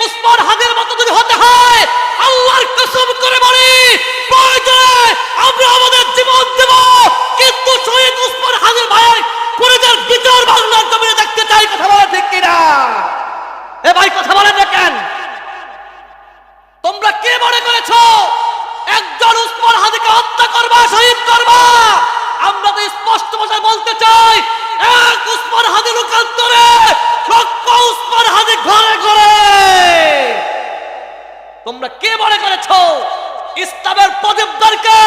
উসমান হাদির মতো যদি হতে হয়, আল্লাহর কসম করে বলি, প্রয়োজনে আমরা আমাদের জীবন দেব, কিন্তু শহীদ উসমান হাদির ভাইয়ের খুনিদের বিচার বাংলার জমিনে দেখতে চাই। কথা বলে ঠিক কিনা? এ ভাই কথা বলেন না কেন? তোমরা কে মনে করেছো একজন উসমান হাদিকে হত্যা করবা, শহীদ করবা? আমরা তো স্পষ্ট ভাষায় বলতে চাই, এক উসমান হাদি লোকান্তরে লক্ষ উসমান হাদি ঘরে ঘরে। তোমরা কে মনে করেছো ইসলামের প্রদীপদারকে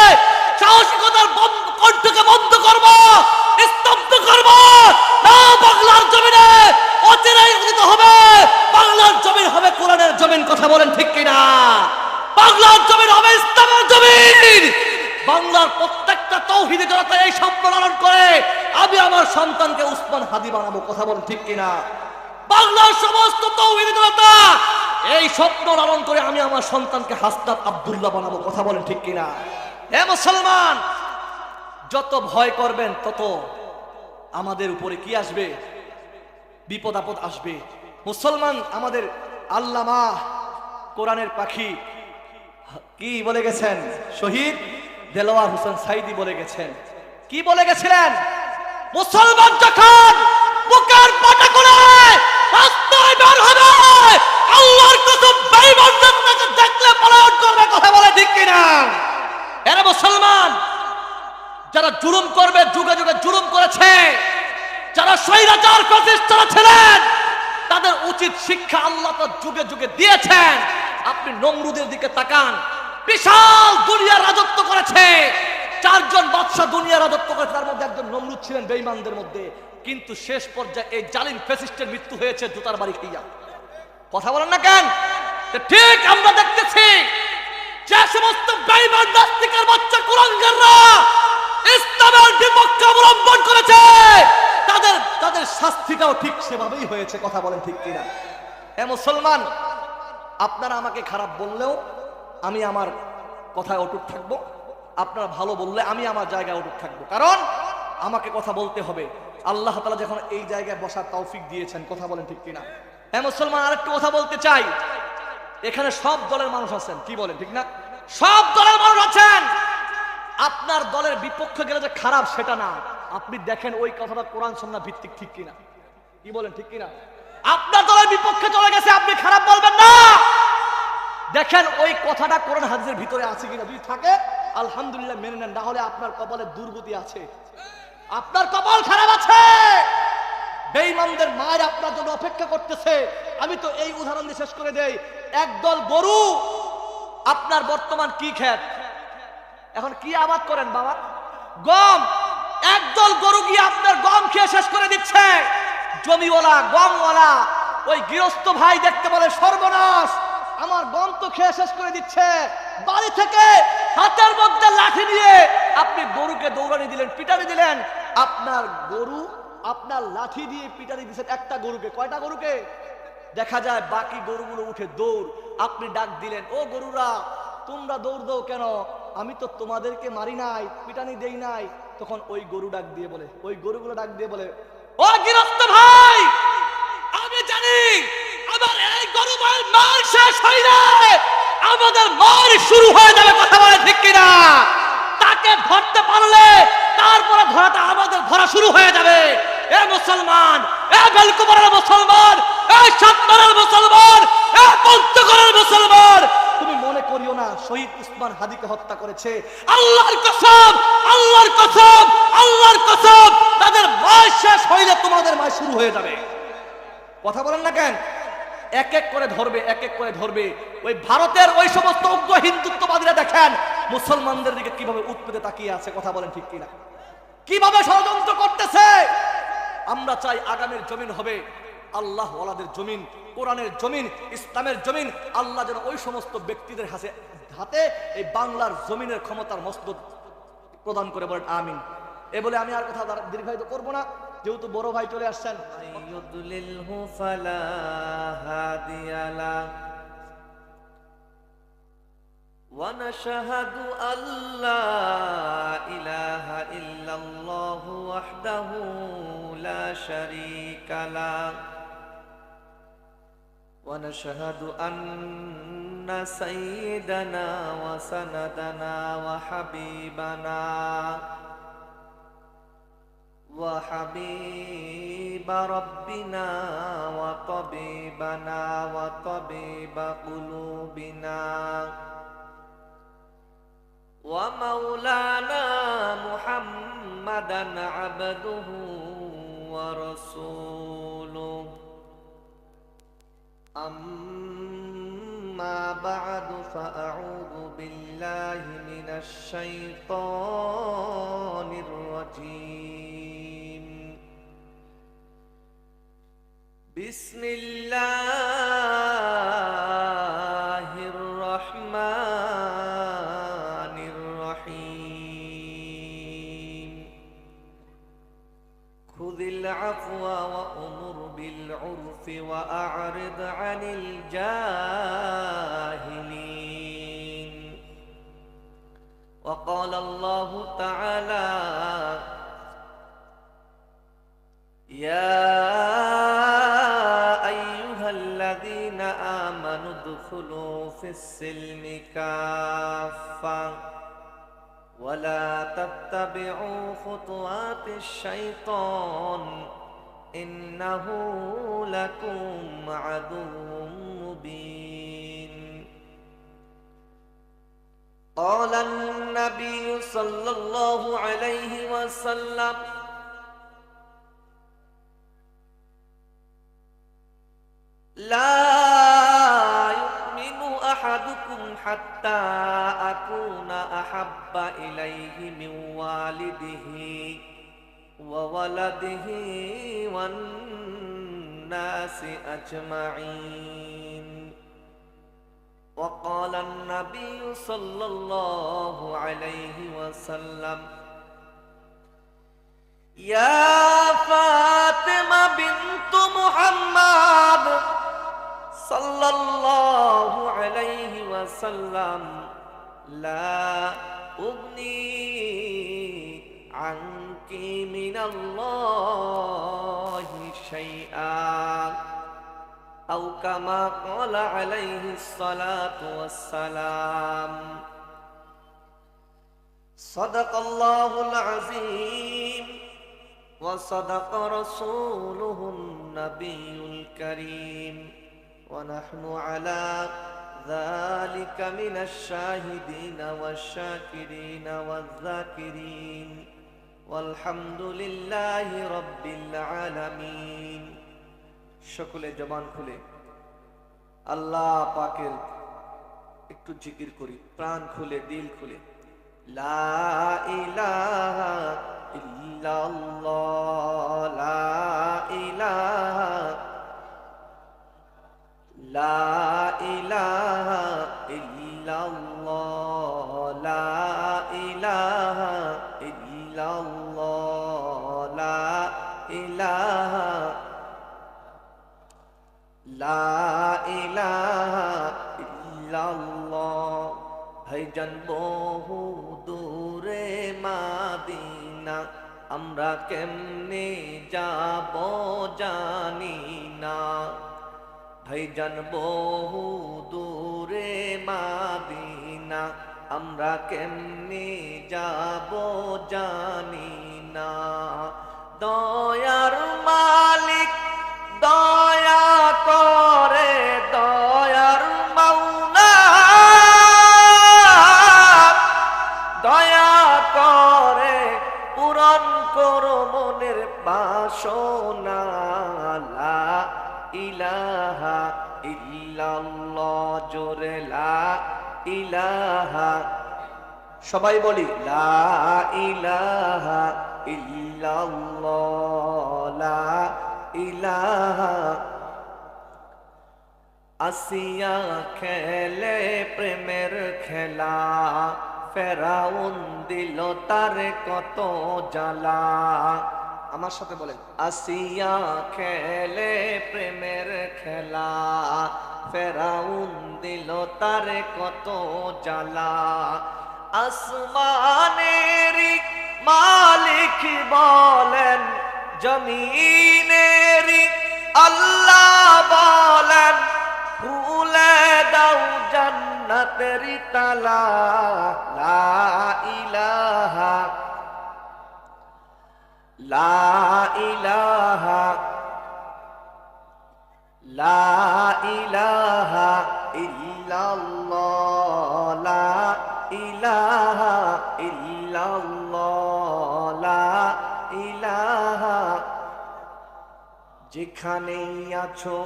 সাহসিকতার কণ্ঠকে বন্ধ করবো, স্তব্ধ করবো? না, বাংলার জমিনে অচিরেই উদিত হবে, বাংলার জমিন হবে কোরআনের জমিন। কথা বলেন ঠিক কিনা? বাংলার জমিন হবে ইসলামের জমিন। বাংলার প্রত্যেকটা তৌহিদি জনতা এই স্বপ্ন লালন করে, আমি আমার সন্তানকে উসমান হাদি বানাবো। কথা বলেন ঠিক কিনা? বাংলার সমস্ত তৌহিদি জনতা এই স্বপ্ন লালন করে, আমি আমার সন্তানকে হাসনাত আব্দুল্লাহ বানাবো। কথা বলেন ঠিক কিনা? হে মুসলমান, যত ভয় করবেন তত আমাদের উপরে কি আসবে? বিপদ আপদ আসবে। মুসলমান, আমাদের আল্লামা কোরআনের পাখি কি বলে গেছেন? শহীদ দেলোয়ার হোসেন সাইদি বলে গেছেন। কি বলে গেছিলেন? মুসলমান যখন বুকের পাটা করে রাস্তায় বের হবে, আল্লাহর কসম বেঈমানদেরকে দেখলে পলায়ন করবে। কথা বলে ঠিক কিনা? এরা মুসলমান, যারা জুলুম করবে, যুগে যুগে জুলুম করেছে, যারা স্বৈরাচার প্রতিষ্ঠাতা ছিলেন, তাদের উচিত শিক্ষা আল্লাহ তো যুগে যুগে দিয়েছেন। আপনি নমরুদের দিকে তাকান, বিশাল দুনিয়া রাজত্ব করেছে, চারজন বাদশা দুনিয়া রাজত্ব করেছে, তার মধ্যে একজন নমরুদ ছিলেন বেঈমানদের মধ্যে। কিন্তু শেষ পর্যায়ে এই জালিম ফ্যাসিস্টের মৃত্যু হয়েছে জুতার বাড়ি খাইয়া। কথা বলেন না কেন? ঠিক আমরা দেখতেছি যে সমস্ত বেঈমান নাস্তিকের বাচ্চা কুলাঙ্গাররা ইসলামের বিপক্ষে অবলম্বন করেছে, তাদের শাস্তিটাও ঠিক সেভাবেই হয়েছে। কথা বলেন ঠিক কিনা? হে মুসলমান, আপনারা আমাকে খারাপ বললেও আমি আমার কথায় অটুট থাকবো, আপনারা ভালো বললে আমি আমার জায়গায় অটুট থাকবো, কারণ আমাকে কথা বলতে হবে। আল্লাহ তাআলা যখন এই জায়গায় বসার তৌফিক দিয়েছেন। কথা বলেন ঠিক কিনা? হে মুসলমান, আরেকটু কথা বলতে চাই। এখানে সব দলের মানুষ আছেন, কি বলেন ঠিক না? সব দলের মানুষ আছেন। আপনার দলের বিপক্ষে গেলে যে খারাপ সেটা না, আপনি দেখেন ওই কথাটা কোরআন সুন্নাহ ভিত্তিক ঠিক কিনা। কি বলেন ঠিক কিনা? আপনার দলের বিপক্ষে চলে গেছে, আপনি খারাপ বলবেন না। দেখেন ওই কথাটা কোরআন হাদিসের ভিতরে আছে কিনা। যদি থাকে আলহামদুলিল্লাহ মেনে নেন, না হলে আপনার কপালে দুর্গতি আছে, আপনার কপাল খারাপ আছে। বেঈমানদের মায়ের আপনার জন্য অপেক্ষা করতেছে। আমি তো এই উদাহরণ দিয়ে শেষ করে দেই। একদল গরু, আপনার বর্তমান কি ক্ষেত, এখন কি আবাদ করেন বাবা? গম। একদল গরু গিয়ে আপনার গম খেয়ে শেষ করে দিচ্ছে। জমিওয়ালা, গমওয়ালা, ওই গৃহস্থ ভাই দেখতে বলে সর্বনাশ, আমার গম তো খেয়ে শেষ করে দিচ্ছে। বাড়ি থেকে হাতের মধ্যে লাঠি নিয়ে আপনি গরুকে দৌড়ানি দিলেন, পিটানি দিলেন। আপনার গরু আপনার লাঠি দিয়ে পিটানি দিচ্ছেন একটা গরুকে। কয়টা গরুকে? দেখা যায় বাকি গরুগুলো উঠে দৌড়। আপনি ডাক দিলেন, ও গরুরা তোমরা দৌড় দাও কেন? আমি তো তোমাদেরকে মারি নাই, পিটানি দেই নাই। তখন ওই গরু ডাক দিয়ে বলে, ওই গরুগুলো ডাক দিয়ে বলে, ও গৃহস্থ ভাই, আমি জানি আমার এই গরু মার শেষ হইলে আমাদের মার শুরু হয়ে যাবে। কথা বলে ঠিক কিনা? তাকে ধরতে পারলে তারপরে ধরাটা আমাদের ধরা শুরু হয়ে যাবে। এ মুসলমান, এ বেলকুমারের মুসলমান, এ সাতমারের মুসলমান, এ পঞ্চগড়ের মুসলমান, তুমি মনে করিও না শহীদ উসমান হাদিকে হত্যা করেছে। আল্লাহর কসম, আল্লাহর কসম, আল্লাহর কসম, তাদের মাস শেষ হইলে তোমাদের মাস শুরু হয়ে যাবে। কথা বলেন না কেন? এক এক করে ধরবে, এক এক করে ধরবে। ওই ভারতের ওই সমস্ত উগ্র হিন্দুত্ববাদীরা দেখেন মুসলমানদের দিকে কিভাবে উৎপেতে তাকিয়ে আছে। কথা বলেন ঠিক কিনা? কিভাবে ষড়যন্ত্র করতেছে। আমরা চাই আগামীর জমিন হবে আল্লাহ ওয়ালাদের জমিন, কোরআনের জমিন, ইসলামের জমিন। আল্লাহ যেন ওই সমস্ত ব্যক্তিদের হাতে এই বাংলার জমিনের ক্ষমতার মসনদ প্রদান করে। বলেন আমিন। এ বলে আমি আর কথা দীর্ঘায়িত করব না, যেহেতু বড় ভাই চলে আসছেন। ونشهد أن لا إله إلا الله وحده لا شريك له ونشهد أن سيدنا وسندنا وحبيب ربنا وطبيب قلوبنا ومولانا محمدا عبده ورسوله أما بعد فأعوذ بالله من الشيطان الرجيم بسم الله الرحمن الرحيم خذ العفو وأمر بالعرف وأعرض عن الجاهلين وقال الله تعالى يا أيها الذين آمنوا ادخلوا في السلم كافة ولا تتبعوا خطوات الشيطان إنه لكم عدو مبين قال النبي صلى الله عليه وسلم لا يؤمن أحدكم حتى أكون أحب إليه من والده وولده والناس أجمعين وقال النبي صلى الله عليه وسلم يا فاطمة بنت محمد صلى الله عليه وسلم لا أغني عنك من الله شيئا أو كما قال عليه الصلاة والسلام صدق الله العظيم وصدق رسوله النبي الكريم ونحن على ذلك من الشاهدين والشاكرين والذاكرين والحمد لله رب العالمين সকলে জবান খুলে আল্লাহ পাকের একটু জিকির করি প্রাণ খুলে দিল খুলে লা ইলাহা ইল্লাল্লাহ লা ইলাহা লা ইলাহা ইল্লাল্লাহ লা ইলাহা ইল্লাল্লাহ লা ইলাহা লা ইলাহা ইল্লাল্লাহ ভাইজান বহু দূরে মাদিনা আমরা কেমনে যাব জানি না ভাইজান বহু দূরে মাদিনা আমরা কেমনে যাব জানি না দয়ার মালিক দয়া করে দয়ার মাওলা দয়া করে পূরণ করো মনের বাসনা লা ইলাহা ইল্লাল্লাহ জোরে লা ইলাহা সবাই বলি লা ইলাহা ইল্লাল্লাহ লা ইলাহা আসিয়া খেলে প্রেমের খেলা ফেরাউন দিল তার কত জ্বালা আমার সাথে বলেন আসিয়া খেলে প্রেমের খেলা ফেরাউন দিল তার কত জ্বালা আসমানের মালিক বলেন জমিনের আল্লাহ বলেন তেরি তালা লা ইলাহা লা ইলাহা লা ইলাহা ইল্লাল্লাহ লা ইলাহা ইল্লাল্লাহ লা ইলাহা। যেখানেই আছো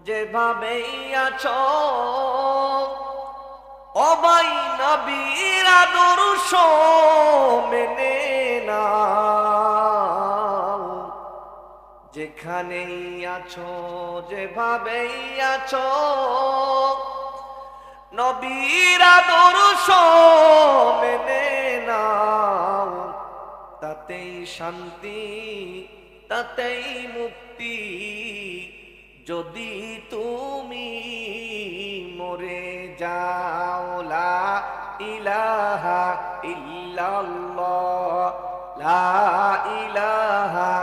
যেভাবেই আছো অবাই নবীর আদর্শ মেনে নাও। যেখানেই আছো যেভাবেই আছো নবীর আদর্শ মেনে নাও। তাতেই শান্তি তাতেই মুক্তি যদি তুমি মরে যাও। লা ইলাহা ইল্লাল্লাহ লা ইলাহা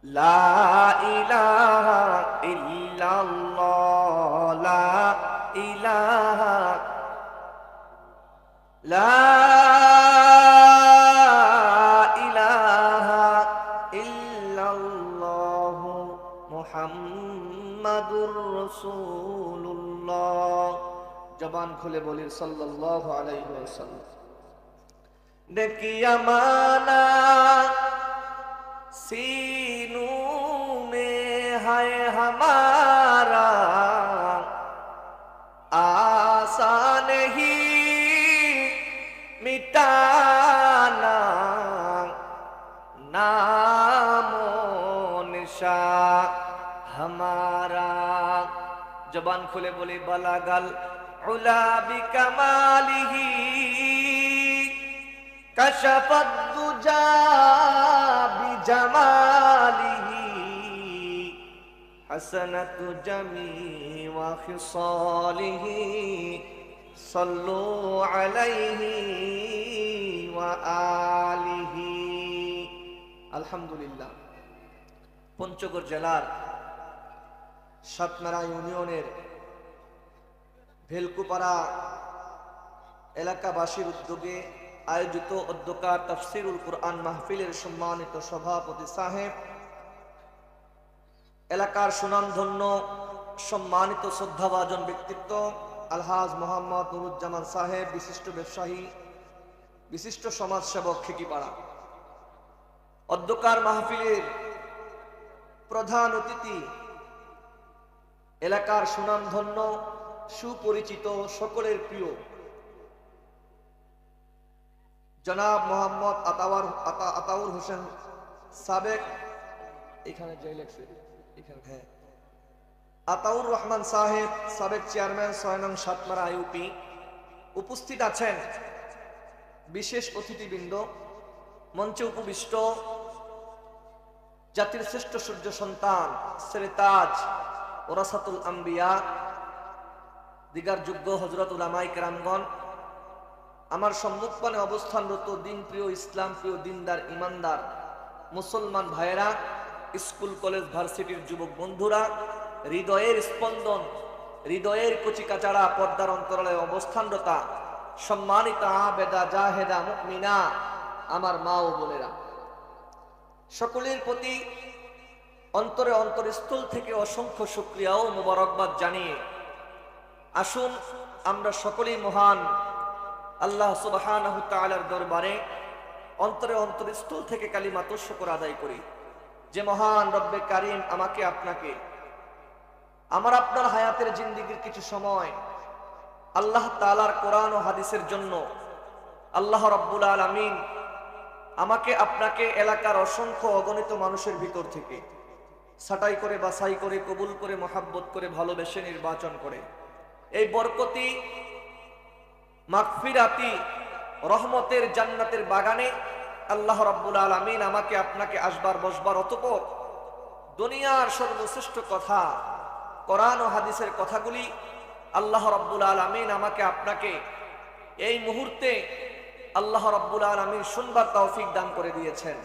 লা ইলাহা ইল্লাল্লাহ লা ইলাহা লা ইলাহা ইল্লাল্লাহ মুহাম্মাদুর রাসূলুল্লাহ। জবান খুলে বলি সাল্লাল্লাহু আলাইহি ওয়াসাল্লাম। নেকিয়া মানা सीनों में है हमारा आसान ही मिटाना नामो निशा हमारा। जबान खुले बोले बलागल उला बिकमालिही कशफत दुजा बिजमालिही हसनत जमी व खिसालिही सल्लु अलैहि व आलिही। আলহামদুলিল্লাহ। পঞ্চগড় জেলার সাতমারা ইউনিয়নের ভেলকুপাড়া এলাকাবাসীর উদ্যোগে আয়োজিত অধ্যকার তাফসিরুল কুরআন মাহফিলের সম্মানিত সভাপতি সাহেব, এলাকার সুনামধন্য সম্মানিত শ্রদ্ধাভাজন ব্যক্তিত্ব আলহাজ মোহাম্মদ নুরুজ্জামান সাহেব, বিশিষ্ট ব্যবসায়ী, বিশিষ্ট সমাজসেবক খেকিপাড়া। অধ্যকার মাহফিলের প্রধান অতিথি এলাকার সুনামধন্য সুপরিচিত সকলের প্রিয় জনাব মোহাম্মদ আতাউর হোসেন সাবেক, এখানে হ্যাঁ আতাউর রহমান সাহেব, সাবেক চেয়ারম্যান ৬ নং সাতমারা ইউপি। উপস্থিত আছেন বিশেষ অতিথিবৃন্দ, মঞ্চে উপবিষ্ট জাতির শ্রেষ্ঠ সূর্য সন্তান সেরেতাজ ওরাসাতুল আম্বিয়া, দিগার যোগ্য হযরত উলামায়ে কেরামগণ, আমার সম্মুখপানে অবস্থানরত দিন প্রিয়, ইসলাম প্রিয়, দিনদার, ইমানদার মুসলমান ভাইয়েরা, স্কুল কলেজ ভার্সিটির যুবক বন্ধুরা, হৃদয়ের স্পন্দন, হৃদয়ের কচিকাচারা, পর্দার অন্তরালে অবস্থানরতা সম্মানিতা আবেদা জাহেদা মুমিনা আমার মা ও বোনেরা, সকলের প্রতি অন্তরে অন্তরস্থল থেকে অসংখ্য শুকরিয়া ও মোবারকবাদ জানিয়ে আসুন আমরা সকলেই মহান আল্লাহ সুবহানাহু তাআলার দরবারে অন্তরে অন্তরস্থল থেকে কালিমাত শুকর আদায় করি যে মহান রব্বে কারীম আমাকে আপনাকে আমার আপনার হায়াতের জিন্দেগীর কিছু সময় আল্লাহ তাআলার কোরআন ও হাদিসের জন্য আল্লাহ রাব্বুল আলামিন আমাকে আপনাকে এলাকার অসংখ্য অগণিত মানুষের ভিতর থেকে ছাঁটাই করে, বাছাই করে, কবুল করে, মহাব্বত করে, ভালোবেসে নির্বাচন করে এই বরকতি মাগফিরাতি রহমতের জান্নাতের বাগানে আল্লাহ রাব্বুল আলামিন আমাকে আপনাকে আসবার বসবার, অতঃপর দুনিয়ার সর্বশ্রেষ্ঠ কথা কোরআন ও হাদিসের কথাগুলি আল্লাহ রাব্বুল আলামিন আমাকে আপনাকে এই মুহূর্তে আল্লাহ রাব্বুল আলামিন শুনবার তৌফিক দান করে দিয়েছেন।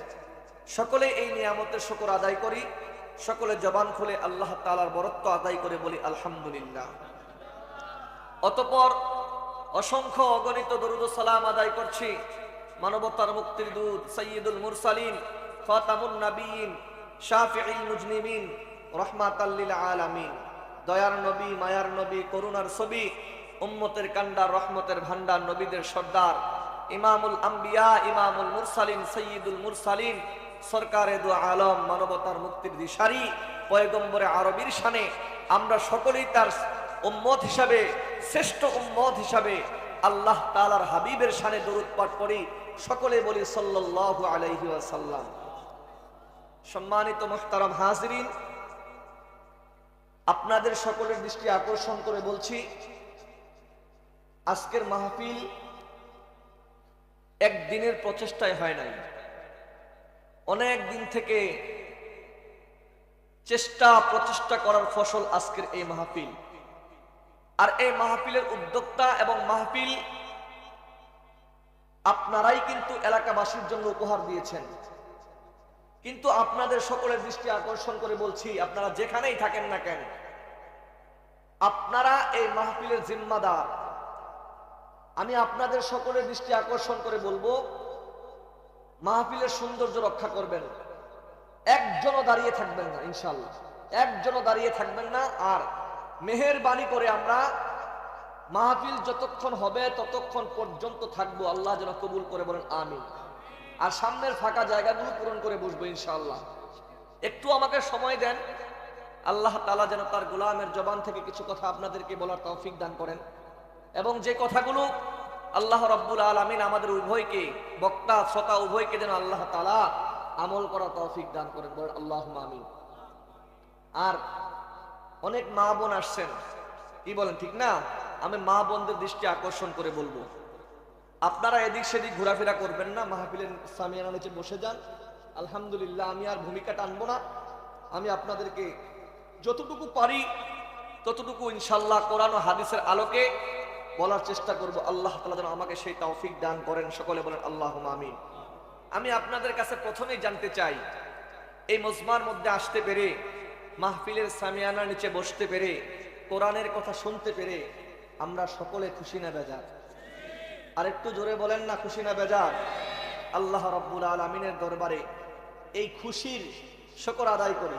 সকলে এই নিয়ামতের শুকর আদায় করি, সকলে জবান খুলে আল্লাহ তাআলার বরত্ব আদায় করে বলি আলহামদুলিল্লাহ। অতঃপর অসংখ্য অগণিত দরুদ ও সালাম আদায় করছি মানবতার মুক্তির দূত সাইয়্যিদুল মুরসালিন খাতামুন নবিয়্যিন শাফিউল মুজনিবিন রাহমাতাল লিল আলামিন, দয়ার নবী, মায়ার নবী, করুণার ছবি, উম্মতের কান্ডার, রহমতের ভান্ডার, নবীদের সর্দার, ইমামুল আম্বিয়া, ইমামুল মুরসালিন, সাইয়্যিদুল মুরসালিন, সরকারে দু আলম, মানবতার মুক্তির দিশারি, পয়গম্বরে আরবীর শানে আমরা সকলেই তার উম্মত হিসাবে, শ্রেষ্ঠ উম্মত হিসাবে আল্লাহ তাআলার হাবিবের শানে দরুদ পাঠ করি। সকলে বলি সাল্লাল্লাহু আলাইহি ওয়াসাল্লাম। সম্মানিত মুহতারাম হাজিরিন, আপনাদের সকলের দৃষ্টি আকর্ষণ করে বলছি, আজকের মাহফিল একদিনের প্রচেষ্টায় হয় নাই, অনেক দিন থেকে প্রচেষ্টা করার ফসল আজকের এই মাহফিল। আর এই মাহফিলের উদ্যোক্তা এবং মাহফিল আপনারাই কিন্তু এলাকাবাসীর জন্য উপহার দিয়েছেন। কিন্তু আপনাদের সকলের দৃষ্টি আকর্ষণ করে বলছি, আপনারা যেখানেই থাকেন না কেন, আপনারা এই মাহফিলের জিম্মাদার। আমি আপনাদের সকলের দৃষ্টি আকর্ষণ করে বলবো, মাহফিলের সৌন্দর্য রক্ষা করবেন, একজনও দাঁড়িয়ে থাকবেন না, ইনশাআল্লাহ একজনও দাঁড়িয়ে থাকবেন না। আর মেহেরবানি করে আমরা মাহফিল যতক্ষণ হবে ততক্ষণ পর্যন্ত থাকবো, আল্লাহ যেন কবুল করে, বলেন আমিন। আর সামনের ফাঁকা জায়গাগুলো পূরণ করে বসবো ইনশাআল্লাহ। একটু আমাকে সময় দেন, আল্লাহ তাআলা যেন তার গোলামের জবান থেকে কিছু কথা আপনাদেরকে বলার তৌফিক দান করেন, এবং যে কথাগুলো আল্লাহ রাব্বুল আলামিন আমাদের উভয়কে, বক্তা শ্রোতা উভয়কে যেন আল্লাহ তাআলা আমল করার তৌফিক দান করেন, বলেন আল্লাহুম্মা আমিন। আর অনেক মা বোন আসছেন, কি বলেন ঠিক না? আমি মা বোনদের দৃষ্টি আকর্ষণ করে বলবো, আপনারা এদিক সেদিক ঘোরাফেরা করবেন না, মাহফিলের সামিয়ানা নিচে বসে যান। আলহামদুলিল্লাহ, আমি আর ভূমিকা টানবো না, আমি আপনাদেরকে যতটুকু পারি ততটুকু ইনশাআল্লাহ কোরআন ও হাদিসের আলোকে বলার চেষ্টা করব। আল্লাহ তাআলা যেন আমাকে সেই তৌফিক দান করেন, সকলে বলেন আল্লাহুম্মা আমিন। আমি আপনাদের কাছে প্রথমেই জানতে চাই, এই মজমার মধ্যে আসতে পেরে, মাহফিলের সামিয়ানার নিচে বসতে পেরে, কোরআনের কথা শুনতে পেরে আমরা সকলে খুশি না বেজার? আর একটু জোরে বলেন না, খুশি না বেজার? আল্লাহ রাব্বুল আলামিনের দরবারে এই খুশির শুকর আদায় করে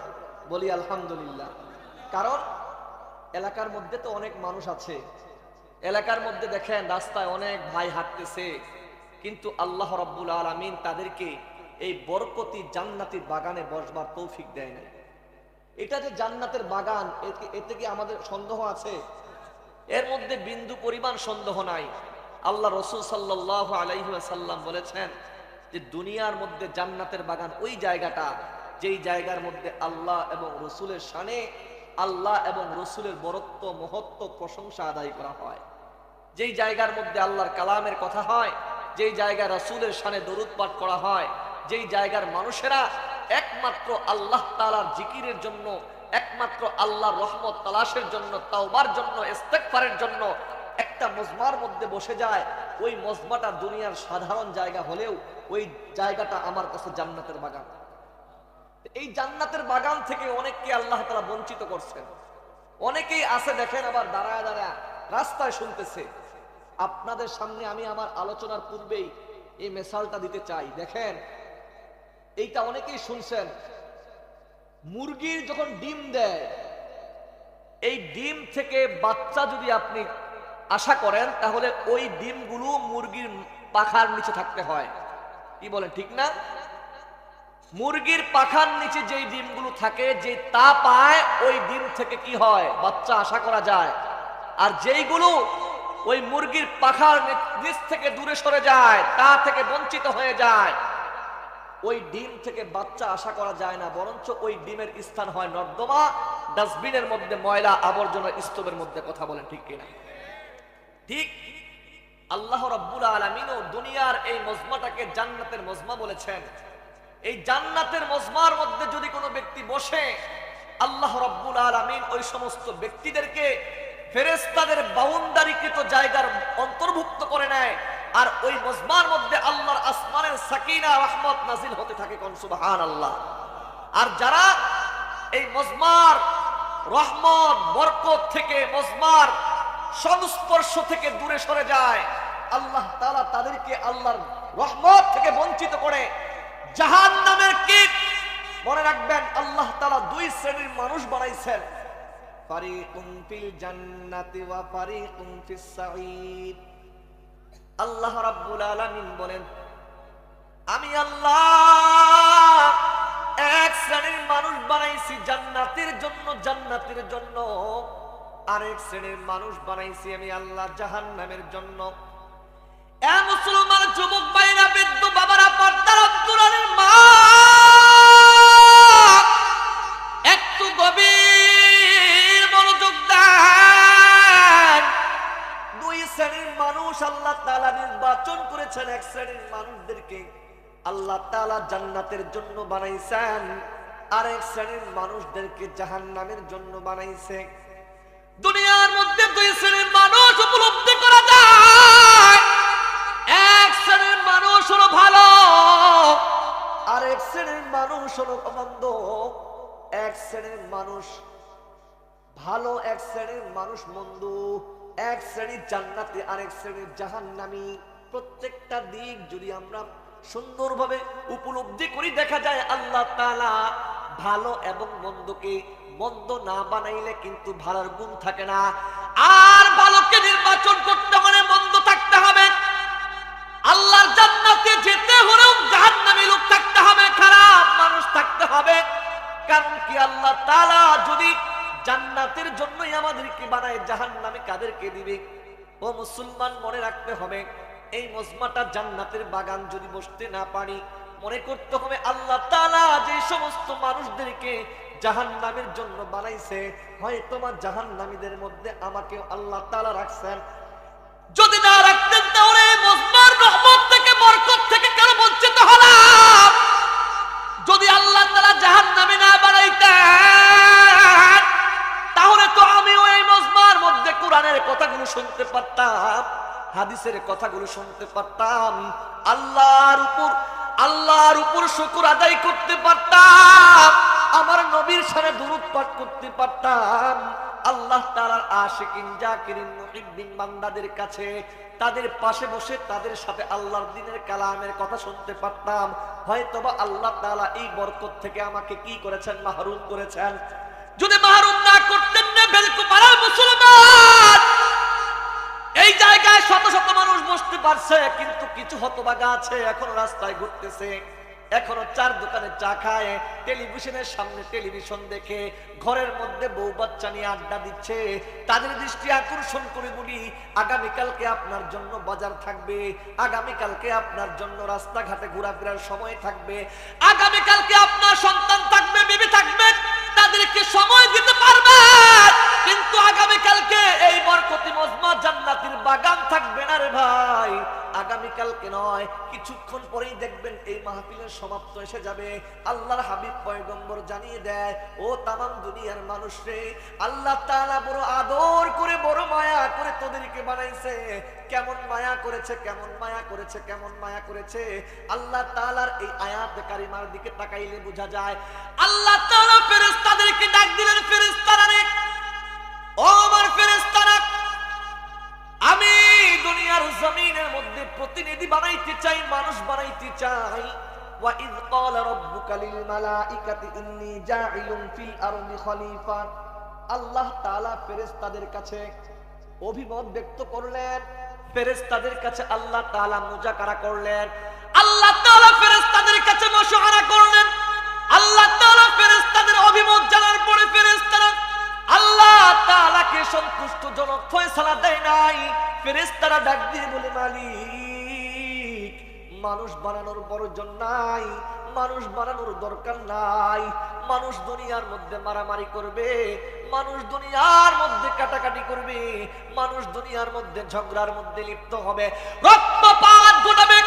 বলি আলহামদুলিল্লাহ। কারণ এলাকার মধ্যে তো অনেক মানুষ আছে, এলাকার মধ্যে দেখেন রাস্তায় অনেক ভাই হাঁটতেছে, কিন্তু আল্লাহ রাব্বুল আলামিন তাদেরকে এই বরকতি জান্নাতি বাগানে বসবার তৌফিক দেয় না। এটা যে জান্নাতের বাগান, এতে কি আমাদের সন্দেহ আছে? এর মধ্যে বিন্দু পরিমাণ সন্দেহ নাই। আল্লাহ রাসূল সাল্লাল্লাহু আলাইহি ওয়াসাল্লাম বলেছেন যে দুনিয়ার মধ্যে জান্নাতের বাগান ওই জায়গাটা, যেই জায়গার মধ্যে আল্লাহ এবং রসুলের শানে, আল্লাহ এবং রসুলের বরত্ব, মহত্ব, প্রশংসা আদায় করা হয়, যেই জায়গার মধ্যে আল্লাহর কালামের কথা হয়, যেই জায়গায় রসুলের শানে দরুদ পাঠ করা হয়, যেই জায়গার মানুষেরা একমাত্র আল্লাহ তাআলার জিকিরের জন্য, একমাত্র আল্লাহর রহমত তালাশের জন্য, তাওবার জন্য, ইস্তেগফারের জন্য একটা মজমার মধ্যে বসে যায়, ওই মজমাটা দুনিয়ার সাধারণ জায়গা হলেও ওই জায়গাটা আমার কাছে জান্নাতের বাগান। এই জান্নাতের বাগান থেকে অনেককে আল্লাহ তাআলা বঞ্চিত করছেন। অনেকেই আছে দেখেন আবার দাঁড়ায় দাঁড়ায় রাস্তায় শুনতেছে। আপনাদের সামনে আমি আমার আলোচনার পূর্বেই এই মেসালটা দিতে চাই। দেখেন, এইটা অনেকেই শুনছেন, মুরগির যখন ডিম দেয়, এই ডিম থেকে বাচ্চা যদি আপনি আশা করেন, তাহলে ওই ডিমগুলো মুরগির পাখার নিচে থাকতে হয়। কি বলেন ঠিক না? মুরগির পাখার নিচে যেই ডিমগুলো থাকে, যে তা পায়, ওই ডিম থেকে কি হয়? বাচ্চা আশা করা যায়। আর যেইগুলো ওই মুরগির পাখার নিচ থেকে দূরে সরে যায়, তা থেকে বঞ্চিত হয়ে যায়, ওই ডিম থেকে বাচ্চা আশা করা যায় না, বরঞ্চ ওই ডিমের স্থান হয় নর্দমা, ডাস্টবিনের মধ্যে, ময়লা আবর্জনা স্তূপের মধ্যে। কথা বলেন ঠিক কিনা? ঠিক আল্লাহ রাব্বুল আলামিনও দুনিয়ার এই মজমাটাকে জান্নাতের মজমা বলেছেন। এই জান্নাতের মজমার মধ্যে যদি কোনো ব্যক্তি বসে, আল্লাহ রাব্বুল আলামিন ওই সমস্ত ব্যক্তিদেরকে ফেরেশতাদের বাউন্ডারিকৃত জায়গার অন্তর্ভুক্ত করে নেয়। আর ওই মজমার মধ্যে আল্লাহর আসমানের সাকিনা রহমত নাজিল হতে থাকে। কোন সুবহানাল্লাহ। আর যারা এই মজমার রহমত বরকত থেকে, মজমার সংস্পর্শ থেকে দূরে সরে যায়, আল্লাহ তাআলা তাদেরকে আল্লাহর রহমত থেকে বঞ্চিত করে জাহান্নামের কীট। মনে রাখবেন, আল্লাহ তাআলা দুই শ্রেণীর মানুষ বানাইছেন, ফারিকুন ফিল জান্নাতি ওয়া ফারিকুন ফিস সাঈদ। আল্লাহ রাব্বুল আলামিন বলেন, আমি আল্লাহ এক শ্রেণীর মানুষ বানাইছি জান্নাতের জন্য, জান্নাতের জন্য, আরেক শ্রেণীর মানুষ বানাইছি আমি আল্লাহ জাহান্নামের জন্য। এ মুসলমান যুবক ভাইরা, বৃদ্ধ বাবারা, পর্দার অন্তরালের মা, একটু গভীর মনোযোগ দেন। দুই শ্রেণীর মানুষ আল্লাহ তাআলা নির্বাচন করেছেন। এক শ্রেণীর মানুষদেরকে আল্লাহ তাআলা জান্নাতের জন্য বানাইছেন, আরেক শ্রেণীর মানুষদেরকে জাহান্নামের জন্য বানাইছে। দুনিয়ার মধ্যে দুই শ্রেণীর মানুষ উপলব্ধি করা যায়। এক শ্রেণীর মানুষ হলো ভালো, আরেক শ্রেণীর মানুষ হলো মন্দ। এক শ্রেণীর মানুষ ভালো, এক শ্রেণীর মানুষ মন্দ। এক শ্রেণীর জান্নাতি, আরেক শ্রেণীর জাহান্নামী। প্রত্যেকটা দিক যদি আমরা সুন্দরভাবে উপলব্ধি করি, দেখা যায় আল্লাহ তাআলা ভালো এবং মন্দকে মন্দ না বানাইলে কিন্তু ভালোর গুণ থাকে না। আর ভালোকে নির্বাচন করতে হলে মন্দ থাকতে হবে। আল্লাহর জান্নাতে যেতে হলেও জাহান্নামী লোক থাকতে হবে, খারাপ মানুষ থাকতে হবে। কারণ কি, আল্লাহ তাআলা যদি জান্নাতের জন্যই আমাদেরকে বানায়, জাহান্নামে কাদেরকে দিবে? ও মুসলমান, মনে রাখতে হবে, এই মজমাটা জান্নাতের বাগান যদি বসতে না পারি, মনে করতে হবে আল্লাহ তাআলা যে সমস্ত মানুষদেরকে জাহান্নামের জন্য বানাইছে, হয়তো বা জাহান্নামীদের মধ্যে আমাকে আল্লাহ তাআলা রাখছেন। যদি না রাখতেন তাহলে মজমার রহমত থেকে, বরকত থেকে কেন বঞ্চিত হলাম? যদি আল্লাহ তাআলা জাহান্নামী না বানাইতেন তাহলে তো আমিও এই মজমার মধ্যে কোরআনের কথাগুলো শুনতে পারতাম, হাদিসের কথাগুলো শুনতে পারতাম, আল্লাহর উপর শুকর আদায় করতে পারতাম, আমার নবীর সাথে দুরূদ পাঠ করতে পারতাম। আল্লাহ তাআলার আশিকিন, জাকিরিন, মুহিব্বিন বান্দাদের কাছে, তাদের পাশে বসে তাদের সাথে আল্লাহর দ্বীনের কালামের কথা শুনতে পারতাম। হয়তোবা আল্লাহ তাআলা এই বরকত থেকে আমাকে কি করেছেন? মাহরুম করেছেন। যদি মাহরুম না করতেন না, বেলকু পাড়ার মুসলমান এই জায়গায় শত শত মানুষ বসতে পারছে, কিন্তু কিছু হতভাগা আছে এখনো রাস্তায় ঘুরতেছে, এখনো চার দোকানে চা খায়, টেলিভিশনের সামনে টেলিভিশন দেখে, ঘরের মধ্যে বউ বাচ্চা নিয়ে আড্ডা দিচ্ছে। তাদের দৃষ্টি আকর্ষণ করে বলি, আগামীকালকে আপনার জন্য বাজার থাকবে, আগামীকালকে আপনার জন্য রাস্তাঘাটে ঘোরাফেরার সময় থাকবে, আগামীকালকে আপনার সন্তান থাকবে, বিবি থাকবে, তাদেরকে সময় দিতে পারবে, কিন্তু আগামীকালকে এই বরকতি মজমা জান্নাতের বাগান থাকবে না রে ভাই। আগামীকালকে নয়, কিছুক্ষণ পরেই দেখবেন এই মাহফিলের সমাপ্ত এসে যাবে। আল্লাহর হাবিব পয়গম্বর জানিয়ে দেয়, ও তামাম দুনিয়ার মানুষ রে, আল্লাহ তাআলা বড় আদর করে, বড় মায়া করে তোদেরকে বানাইছে। কেমন মায়া করেছে, কেমন মায়া করেছে, কেমন মায়া করেছে। আল্লাহ তাআলার এই আয়াত কারিমার দিকে তাকাইলে বোঝা যায়, আল্লাহ তাআলা ফেরেশতাদেরকে ডাক দিলেন, ফেরেশতারা রে, ও আমার ফেরেশতারা, আমি দুনিয়ার জমিনের মধ্যে প্রতিনিধি বানাইতে চাই, মানুষ বানাইতে চাই। ওয়া ইয ক্বালা রাব্বুকা লিল মালাইকাতি ইন্নী জাইলুন ফিল আরদি খলিফা। আল্লাহ তাআলা ফেরেশতাদের কাছে অভিমত ব্যক্ত করলেন, ফেরেশতাদের কাছে আল্লাহ তাআলা মুজাকারা করলেন, আল্লাহ তাআলা ফেরেশতাদের কাছে মুশাওয়ারা করলেন। আল্লাহ তাআলা ফেরেশতাদের অভিমত জানার পরে ফেরেশতারা আল্লাহ তাআলাকে সন্তুষ্টজনক ফয়সালা দেয় নাই। ফেরেশতারা ডাক দিয়ে বলে, মালিক, মানুষ বানানোর প্রয়োজন নাই, মানুষ বানানোর দরকার নাই। মানুষ দুনিয়ার মধ্যে মারামারি করবে, মানুষ দুনিয়ার মধ্যে কাটাকাটি করবে, মানুষ দুনিয়ার মধ্যে ঝগড়ার মধ্যে লিপ্ত হবে, রক্তপাত ঘটাবে,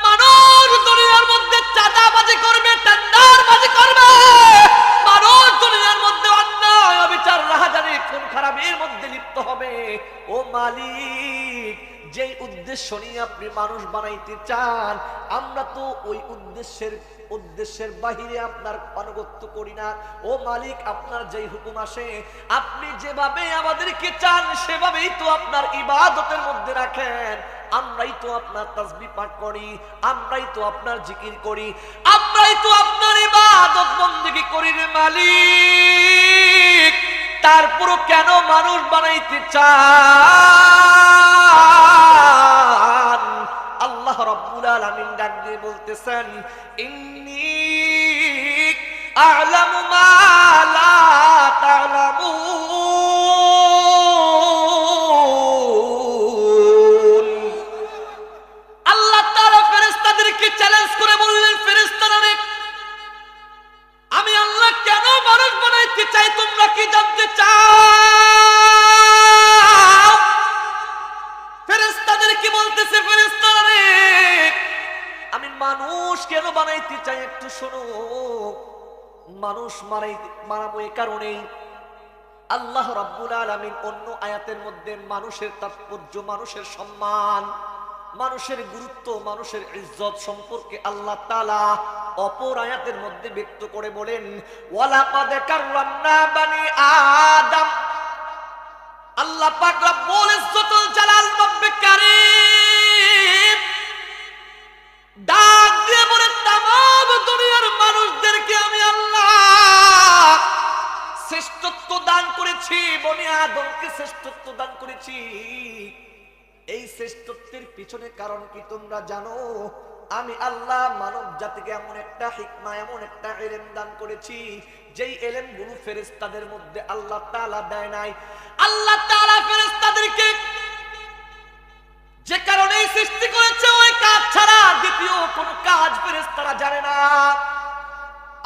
মানুষ দুনিয়ার মধ্যে চাঁদাবাজি করবে, টেন্ডারবাজি করবে, মানুষ দুনিয়ার মধ্যে অন্যায়, অবিচার, রাহাজানি, খুন খারাপের মধ্যে লিপ্ত হবে। ও মালিক, যেই উদ্দেশ্য নিয়ে আপনি মানুষ বানাইতে চান, আমরা তো ওই উদ্দেশ্যের বাহিরে আপনার আনুগত্য করি না। ও মালিক, আপনার যেই হুকুম আসে, আপনি যেভাবে আমাদেরকে চান সেভাবেই তো আপনার ইবাদতের মধ্যে রাখেন। আমরাই তো আপনার তাসবিহ পাঠ করি, আমরাই তো আপনার জিকির করি, আমরাই তো আপনার ইবাদত বন্দেগী করি রে মালিক। তারপরও কেন মানুষ বানাইতে চান? আল্লাহ রাব্বুল আলামিন ডাক দিয়ে বলতেছেন, ইন্নী আ'লামু মা লা তা'লামুন। আল্লাহ তাআলা ফেরেশতাদেরকে চ্যালেঞ্জ করে বললেন, ফেরেশতারা, আমি আল্লাহ কেন মানুষ বানাইতে চাই তোমরা কি জানতে চাও? ফেরেশতাদের কি বলতেছে, ফেরেশতারা রে, আমি মানুষ কেন বানাইতে চাই একটু শোনো। মানুষ মারাবো এই কারণেই, আল্লাহ রাব্বুল আলামিন অন্য আয়াতের মধ্যে মানুষের তাৎপর্য, মানুষের সম্মান, মানুষের গুরুত্ব, মানুষের ইজ্জত সম্পর্কে আল্লাহ তাআলা অপর আয়াতের মধ্যে ব্যক্ত করে বলেন, ওয়ালাকাদ কাররামনা বানি আদম। আল্লাহ পাক রব্বুল ইজ্জতুল জালাল রব্বে কারীম ডাক দিয়ে বলে, তামাম দুনিয়ার মানুষদেরকে আমি আল্লাহ শ্রেষ্ঠত্ব দান করেছি, বনি আদমকে শ্রেষ্ঠত্ব দান করেছি। এই শ্রেষ্ঠত্বের পিছনে কারণ কি তোমরা জানো? আমি আল্লাহ মানব জাতিকে এমন একটা হিকমা, এমন একটা ইলম দান করেছি, যেই ইলমগুলো ফেরেশতাদের মধ্যে আল্লাহ তাআলা দেয় নাই। আল্লাহ তাআলা ফেরেশতাদেরকে যে কারণে সৃষ্টি করেছে, ওই কাজ ছাড়া দ্বিতীয় কোনো কাজ ফেরেশতারা জানে না।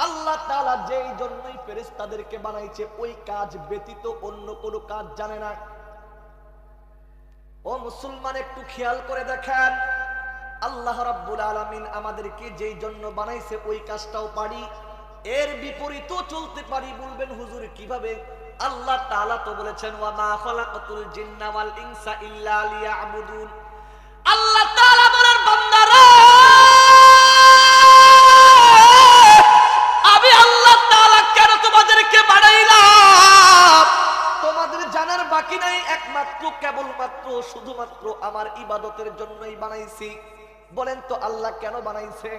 আল্লাহ তাআলা যেই জন্যই ফেরেশতাদেরকে বানাইছে, ওই কাজ ব্যতীত অন্য কোনো কাজ জানে না। ও মুসলমান, একটু খেয়াল করে দেখেন, আল্লাহ রাব্বুল আলামিন আমাদেরকে যেই জন্য বানাইছে ওই কাজটাও পারি, এর বিপরীতও চলতে পারি। বলবেন হুজুর কিভাবে? আল্লাহ তাআলা তো বলেছেন, ওয়া মা খালাকাতুল জিন্না ওয়াল ইনসা ইল্লা লিয়াবুদুন। আল্লাহ তাআলা বলেন, বান্দারা, আমি আল্লাহ তাআলা কেন তোমাদেরকে বানাইলাম? তোমাদের জানার বাকি নাই, একমাত্র কেবলমাত্র শুধুমাত্র আমার ইবাদতের জন্যই বানাইছি। বলেন তো আল্লাহ কেন বানাইছে?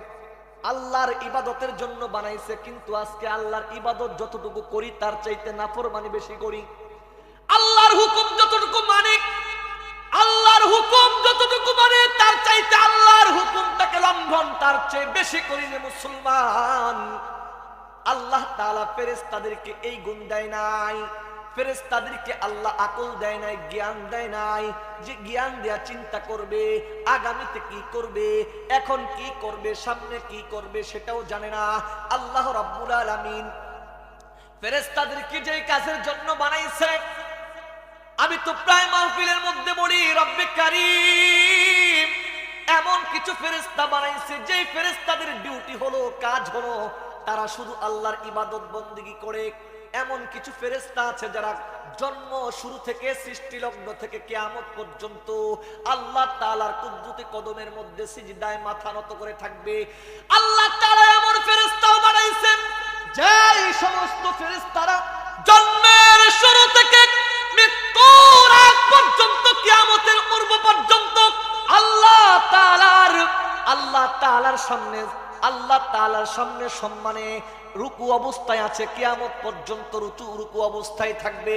আল্লাহর ইবাদতের জন্য বানাইছে। কিন্তু আজকে আল্লাহর ইবাদত যতটুকু করি তার চাইতে নাফরমানি বেশি করি। আল্লাহর হুকুম যতটুকু মানি, আল্লাহর হুকুম যতটুকু মানে তার চাইতে আল্লাহর হুকুমটাকে লঙ্ঘন তার চেয়ে বেশি করি রে মুসলমান। আল্লাহ তাআলা ফেরেশতাদেরকে এই গুণ দেয় নাই। ফেরেশতাদেরকে আল্লাহ আকল দেয় নাই, জ্ঞান দেয় নাই, যে জ্ঞান দেয়া চিন্তা করবে, আগামীতে কি করবে, এখন কি করবে, সামনে কি করবে সেটাও জানে না। আল্লাহ রাব্বুল আলামিন ফেরেশতাদেরকে যেই কাজের জন্য বানাইছে, আমি তো প্রায় মাহফিলের মধ্যে বলি, রব্বে কারীম এমন কিছু ফেরেশতা বানাইছে যেই ফেরেশতাদের ডিউটি হলো, কাজ হলো তারা শুধু আল্লাহর ইবাদত বন্দেগী করে। এমন কিছু ফেরেশতা আছে যারা জন্ম শুরু থেকে সৃষ্টি লগ্ন থেকে কিয়ামত পর্যন্ত আল্লাহ তাআলার কুদরতি কদমের মধ্যে সিজদায় মাথা নত করে থাকবে। আল্লাহ তাআলা এমন ফেরেশতাও বানাইছেন যেই সমস্ত ফেরেশতারা জন্মের শুরু থেকে মৃত্যুর আগ পর্যন্ত কিয়ামতের পূর্ব পর্যন্ত আল্লাহ তাআলার সামনে সম্মানে রুকু অবস্থায় আছে, কিয়ামত পর্যন্ত রুকু অবস্থায় থাকবে।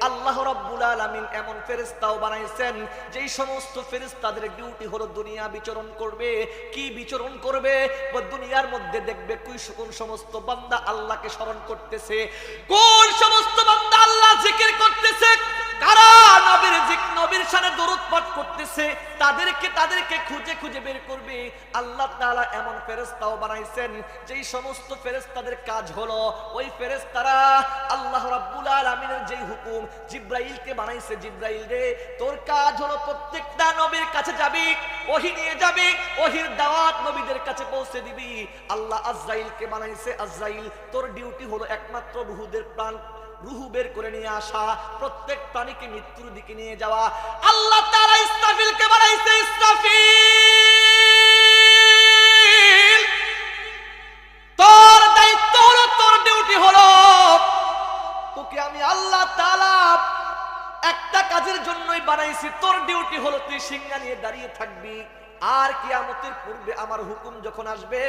আল্লাহ রাব্বুল আলামিন এমন ফেরেশতাও বানাইছেন যেই সমস্ত ফেরেশতাদের ডিউটি হলো দুনিয়া বিচরণ করবে। কি বিচরণ করবে? দুনিয়ার মধ্যে দেখবে কোন সমস্ত বান্দা আল্লাহকে স্মরণ করতেছে, কোন সমস্ত বান্দা আল্লাহ জিকির করতেছে, কারা নবীর শানে দরুদ পাঠ করতেছে, তাদেরকে খুঁজে খুঁজে বের করবে। আল্লাহ তাআলা এমন ফেরেশতাও বানাইছেন যেই সমস্ত ফেরেশতাদের কাজ হলো, ওই ফেরেশতারা আল্লাহ রাব্বুল আলামিনের যেই হুকুম, জিব্রাইলকে বানাইছে, জিব্রাইল রে তোর কাজ হলো প্রত্যেকটা নবীর কাছে যাবি, ওহী নিয়ে যাবি, ওহীর দাওয়াত নবীদের কাছে পৌঁছে দিবি। আল্লাহ আজরাইলকে বানাইছে, আজরাইল তোর ডিউটি হলো একমাত্র রূহদের প্রাণ রুহু বের করে নিয়ে আসা, প্রত্যেক প্রাণীকে মৃত্যুর দিকে নিয়ে যাওয়া। আল্লাহ তাআলা ইসরাফিলকে বানাইছে। ইসরাফিল, তোর দায়িত্ব হলো, তোর ডিউটি হলো, তোকে আমি আল্লাহ তাআলা একটা কাজের জন্যই বানাইছি। তোর ডিউটি হলো তুই সিংহা নিয়ে দাঁড়িয়ে থাকবি, আর কিয়ামতের পূর্বে আমার হুকুম যখন আসবে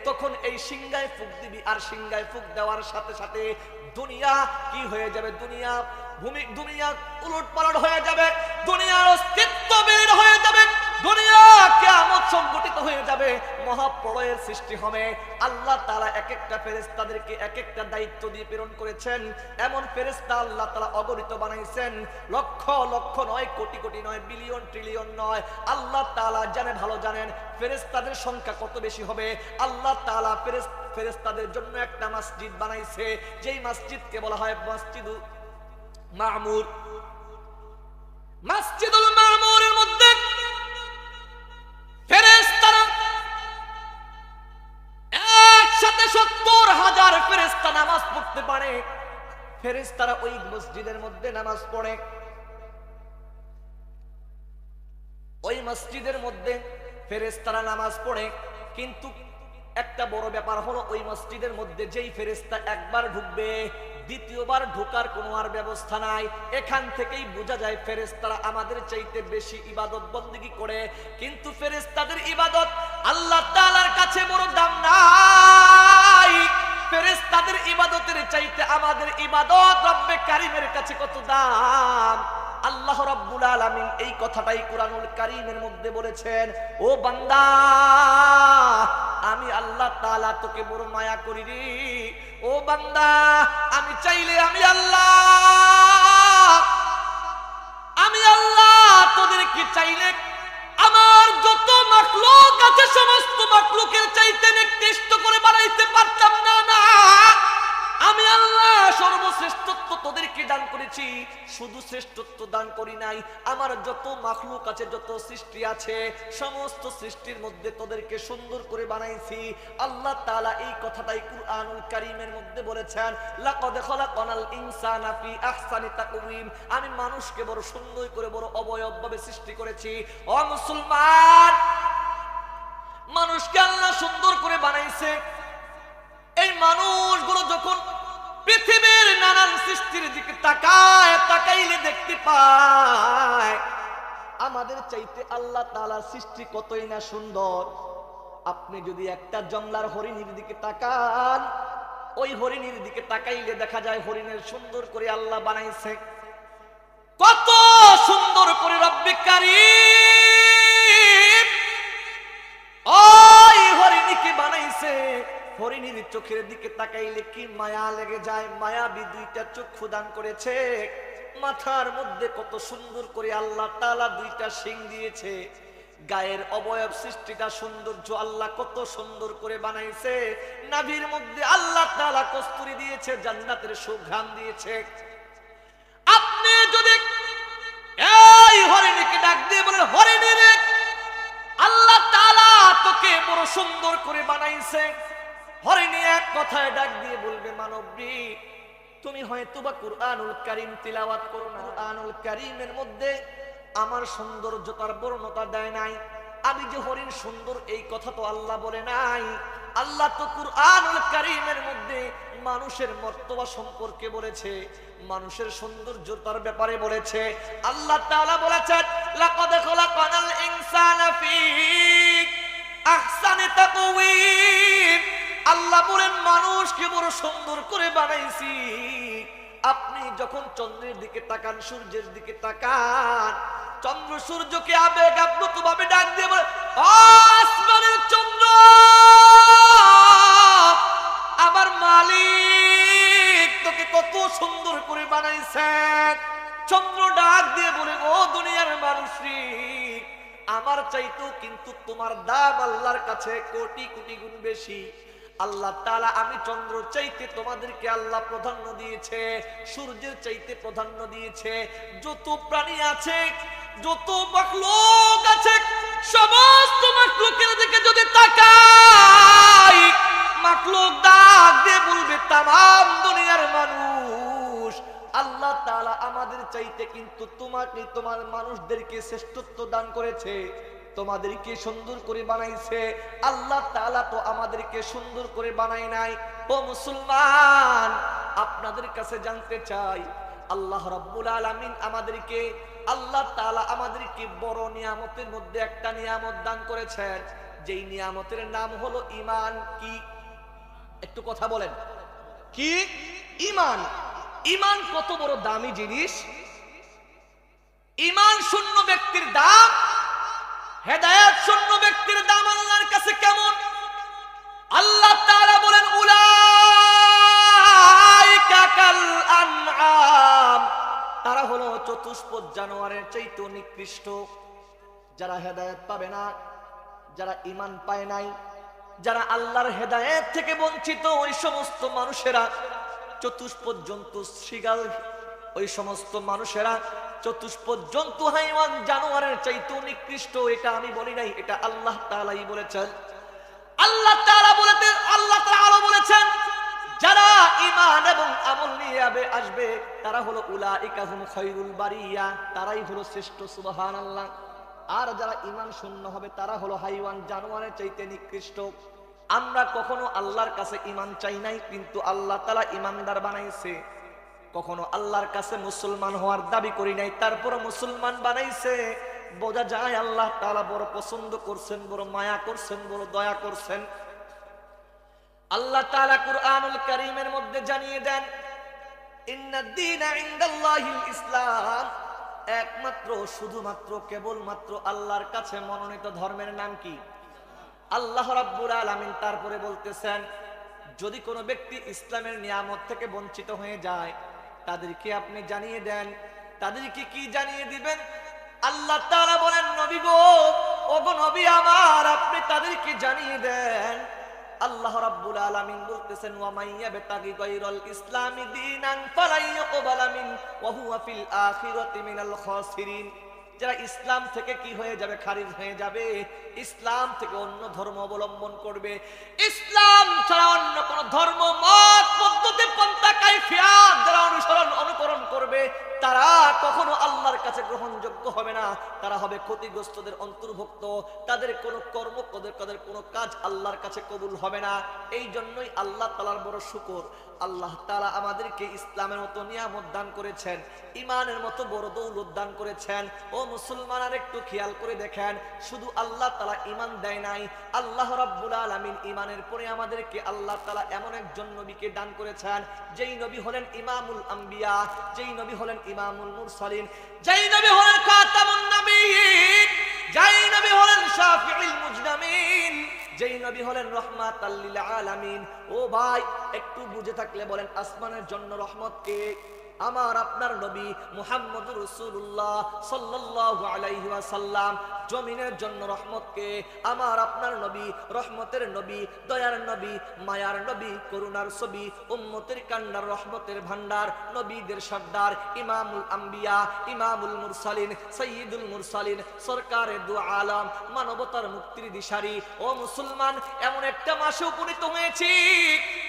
তখন এই সিংহায় ফুঁক দিবি, আর সিংহায় ফুঁক দেওয়ার সাথে সাথে দুনিয়া কি হয়ে যাবে? দুনিয়া উলটপালট হয়ে যাবে, দুনিয়ার অস্তিত্ব বের হয়ে যাবে, দুনিয়া কিয়ামত সংগঠিত হয়ে যাবে, মহাপ্রলয়ের সৃষ্টি হবে। আল্লাহ তাআলা এক একটা ফেরেশতাদেরকে এক একটা দায়িত্ব দিয়ে প্রেরণ করেছেন। এমন ফেরেশতা আল্লাহ তাআলা অগণিত বানাইছেন, লক্ষ লক্ষ নয়, কোটি কোটি নয়, বিলিয়ন ট্রিলিয়ন নয়। আল্লাহ তাআলা জানে, ভালো জানেন ফেরেশতাদের সংখ্যা কত বেশি হবে। আল্লাহ তাআলা ফেরেশতাদের জন্য একটা মসজিদ বানাইছে, যেই মসজিদকে বলা হয় মসজিদুল মামুর। মসজিদুল মামুরের মধ্যে ফেরেশতারা একসাথে 70,000 ফেরেশতা নামাজ পড়তে পারে। ফেরেশতারা ওই মসজিদের মধ্যে নামাজ পড়ে। ওই মসজিদের মধ্যে ফেরেশতারা নামাজ পড়ে, কিন্তু একটা বড় ব্যাপার হলো ওই মসজিদের মধ্যে যেই ফেরেশতা একবার ঢুকবে, দ্বিতীয়বার ঢোকার কোনো আর ব্যবস্থা নাই। এখান থেকেই বোঝা যায় ফেরেশতারা আমাদের চাইতে বেশি ইবাদত বন্দেগী করে, কিন্তু ফেরেশতাদের ইবাদত আল্লাহ তাআলার কাছে বড় দাম নাই। ফেরেশতাদের ইবাদতের চাইতে আমাদের ইবাদত রব্বে কারীমের কাছে কত দাম। আল্লাহ রাব্বুল আলামিন এই কথাটাই কুরআনুল কারীমের মধ্যে বলেছেন, ও বান্দা আমি আল্লাহ তাআলা তোকে বড় মায়া করি রে। ও বান্দা আমি চাইলে আমি আল্লাহ তোদেরকে চাইলে আমার যত মাখলুক আছে সমস্ত মাখলুকের চাইতে নিকৃষ্ট করে বানাইতে পারতাম না। না, আমি আল্লাহ সর্বশ্রেষ্ঠত্ব তোদেরকে দান করেছি, শুধু শ্রেষ্ঠত্ব দান করি নাই, আমার যত মাখলুক আছে, যত সৃষ্টি আছে, সমস্ত সৃষ্টির মধ্যে তোদেরকে সুন্দর করে বানাইছি। আল্লাহ তাআলা এই কথাটাই কুরআনুল কারীমের মধ্যে বলেছেন, লাকাদ খালাকনাল ইনসানা ফি আহসানি তাকওয়িম, আমি মানুষকে বড় সুন্দর করে বড় অবয়বভাবে সৃষ্টি করেছি। ও মুসলমান, মানুষকে আল্লাহ সুন্দর করে বানাইছে। এই মানুষগুলো যখন পৃথিবীর নানান সৃষ্টির দিকে তাকাইলে দেখতে পায় আমাদের চাইতে আল্লাহ তাআলার সৃষ্টি কতই না সুন্দর। আপনি যদি একটা জংলার হরিণীর দিকে তাকান, ওই হরিণীর দিকে তাকাইলে দেখা যায় হরিণের সুন্দর করে আল্লাহ বানাইছে। কত সুন্দর করে রব্বে কারীম ওই হরিণীকে বানাইছে। হরিণীর চোখের দিকে তাকাইলে কি মায়া লেগে যায়। মায়াবী দুইটা চক্ষু দান করেছে, মাথার মধ্যে কত সুন্দর করে আল্লাহ তাআলা দুইটা শিং দিয়েছে, গায়ের অবয়ব সৃষ্টিটা সৌন্দর্য আল্লাহ কত সুন্দর করে বানাইছে। নাভির মধ্যে আল্লাহ তাআলা কস্তুরী দিয়েছে, জান্নাতের সুঘ্রাণ দিয়েছে। আপনি যদি এই হরিণীকে ডাক দিয়ে বলেন, হরিণী রে আল্লাহ তাআলা তোকে বড় সুন্দর করে বানাইছে, হরিণী এক কথায় ডাক দিয়ে বলবে, মানবী তুমি হয়তোবা কুরআনুল কারীম তিলাওয়াত করো না, কুরআনুল কারীমের মধ্যে আমার সৌন্দর্যতার বর্ণনা দেয় নাই। আমি যে হরিণ সুন্দর এই কথা তো আল্লাহ বলে নাই। আল্লাহ তো কুরআনুল কারীমের মধ্যে মানুষের মর্তবা সম্পর্কে বলেছে, মানুষের সৌন্দর্যতার ব্যাপারে বলেছে। আল্লাহ তাআলা বলেছেন, লাকাদ খালাকনাল ইনসানা ফি আহসানি তাকওয়িম। আল্লাহ বলেন মানুষকে বড় সুন্দর করে বানাইছি। আপনি যখন চন্দ্রের দিকে তাকান, সূর্যের দিকে তাকান, চন্দ্র সূর্যকে আবেগ আপ্লুত ভাবে ডাক দিয়ে বলে, আসমানের চন্দ্র আমার মালিক তোকে কত সুন্দর করে বানাইছেন। চন্দ্র ডাক দিয়ে বলে, ও দুনিয়ার মানুষী আমার চাইতেও কিন্তু তোমার দাম আল্লাহর কাছে কোটি কোটি গুণ বেশি। আল্লাহ তাআলা আমি চন্দ্র চাইতে তোমাদেরকে আল্লাহ প্রাধান্য দিয়েছে, সূর্যের চাইতে প্রাধান্য দিয়েছে। যত প্রাণী আছে, যত মাখলুক আছে, সমস্ত মাখলুকের দিকে যদি তাকাই, মাখলুক ডাক দিয়ে বলবে, তামাম দুনিয়ার মানুষ আল্লাহ তাআলা আমাদের চাইতে কিন্তু তোমাকে তোমার মানুষদেরকে শ্রেষ্ঠত্ব দান করেছে, তোমাদেরকে সুন্দর করে বানাইছে। আল্লাহ তাআলা তো আমাদেরকে সুন্দর করে বানায় নাই। ও মুসলমান, আপনাদের কাছে জানতে চাই, আল্লাহ রাব্বুল আলামিন আমাদেরকে, আল্লাহ তাআলা আমাদেরকে বড় নিয়ামতের মধ্যে একটা নিয়ামত দান করেছেন, যেই নিয়ামতের নাম হলো ঈমান। কি? একটু কথা বলেন, কি? ঈমান। ঈমান কত বড় দামি জিনিস! ঈমান শূন্য ব্যক্তির দাম, হেদায়েত শূন্য ব্যক্তির দাম আল্লাহর কাছে কেমন? আল্লাহ তাআলা বলেন, উলাইকা কাল আনআম, তারা হলো চতুষ্পদ জানোয়ারের চাইতে নিকৃষ্ট। যারা হেদায়েত পাবে না, যারা ঈমান পায় নাই, যারা আল্লাহর হেদায়েত থেকে বঞ্চিত, ওই সমস্ত মানুষেরা চতুষ্পদ জন্তু, শৃগাল, ওই সমস্ত মানুষেরা চতুষ্পদ জন্তু, হাইওয়ান, জানোয়ারের চাইতে নিকৃষ্ট। এটা আমি বলি নাই, এটা আল্লাহ তাআলাই বলেছেন। আল্লাহ তাআলা বলেছেন, যারা ঈমান এবং আমল নিয়ে আসবে তারা হলো উলাইকা হুম খায়রুল বারিয়া, তারাই হলো শ্রেষ্ঠ। সুবহানাল্লাহ। আর যারা ঈমান শূন্য হবে তারা হলো হাইওয়ান, জানোয়ারের চাইতে নিকৃষ্ট। আমরা কখনো আল্লাহর কাছে ঈমান চাই নাই, কিন্তু আল্লাহ তাআলা ঈমানদার বানাইছে। কখনো আল্লাহর কাছে মুসলমান হওয়ার দাবি করি নাই, তারপর মুসলমান বানাইছে। বোঝা যায় আল্লাহ তাআলা বড় পছন্দ করছেন, বড় মায়া করছেন, বড় দয়া করছেন। আল্লাহ তাআলা কুরআনুল কারীমের মধ্যে জানিয়ে দেন, ইন্নাদ দীনা ইনদাল্লাহিল ইসলাম, একমাত্র শুধুমাত্র কেবলমাত্র আল্লাহর কাছে মনোনীত ধর্মের নাম কি? আল্লাহ রাব্বুল আলামিন তারপরে বলতেছেন, যদি কোনো ব্যক্তি ইসলামের নিয়ামত থেকে বঞ্চিত হয়ে যায়, তাদেরকে আপনি জানিয়ে দেন। তাদেরকে কি জানিয়ে দিবেন? আল্লাহ তাআলা বলেন, নবী গো, ওগো নবী আমার, আপনি তাদেরকে জানিয়ে দেন। আল্লাহ রাব্বুল আলামিন বলতেছেন, ওয়া মাইয়াবতাগি গায়রাল ইসলামি দীনান ফালাই ইউকবালা মিন ওয়া হুয়া ফিল আখিরাতি মিনাল খাসিরিন। যারা ইসলাম থেকে কি হয়ে যাবে? খারিজ হয়ে যাবে। ইসলাম থেকে অন্য ধর্ম অবলম্বন করবে, ইসলাম ছাড়া অন্য কোন ধর্ম, মত, পদ্ধতি, পন্থা, কাইফিয়াত যারা অনুকরণ করবে, তারা কখনো আল্লাহর কাছে গ্রহণযোগ্য হবে না। তারা হবে ক্ষতিগ্রস্তদের অন্তর্ভুক্ত। তাদের কোনো কর্ম, তাদের কোনো কাজ আল্লাহর কাছে কবুল হবে না। এই জন্যই আল্লাহ তাআলার বড় শুকর, আল্লাহ তাআলা আমাদেরকে ইসলামের মতো নিয়ামত দান করেছেন, ঈমানের মতো বড় দৌলত দান করেছেন। ও মুসলমান, আর একটু খেয়াল করে দেখেন, শুধু আল্লাহ তাআলা ঈমান দেয় নাই, আল্লাহ রাব্বুল আলামিন ঈমানের পরে আমাদেরকে আল্লাহ তাআলা এমন একজন নবীকে দান করেছেন, যেই নবী হলেন ইমামুল আম্বিয়া, যেই নবী হলেন ইমামুল মুরসালিন, যেই নবী হলেন খাতামুন নবিয়্যিন, যেই নবী হলেন শাফিউল মুজনামিন, যেই নবী হলেন রাহমাতাল লিল আলামিন। ও ভাই, একটু বুঝে থাকলে বলেন, আসমানের জন্য রহমত কে? আমার আপনার নবী মুহাম্মদুর রাসূলুল্লাহ সাল্লাল্লাহু আলাইহি ওয়াসাল্লাম। জমিনের জন্য রহমত কে? আমার আপনার নবী, রহমতের নবী, দয়ার নবী, মায়ার নবী, করুণার ছবি, উম্মতের কান্নার, রহমতের ভান্ডার, নবীদের সর্দার, ইমামুল আম্বিয়া, ইমামুল মুরসালিন, সাইয়্যিদুল মুরসালিন, সরকারে দু আলম, মানবতার মুক্তির দিশারি। ও মুসলমান, এমন একটা মাসে উপনীত হয়েছি,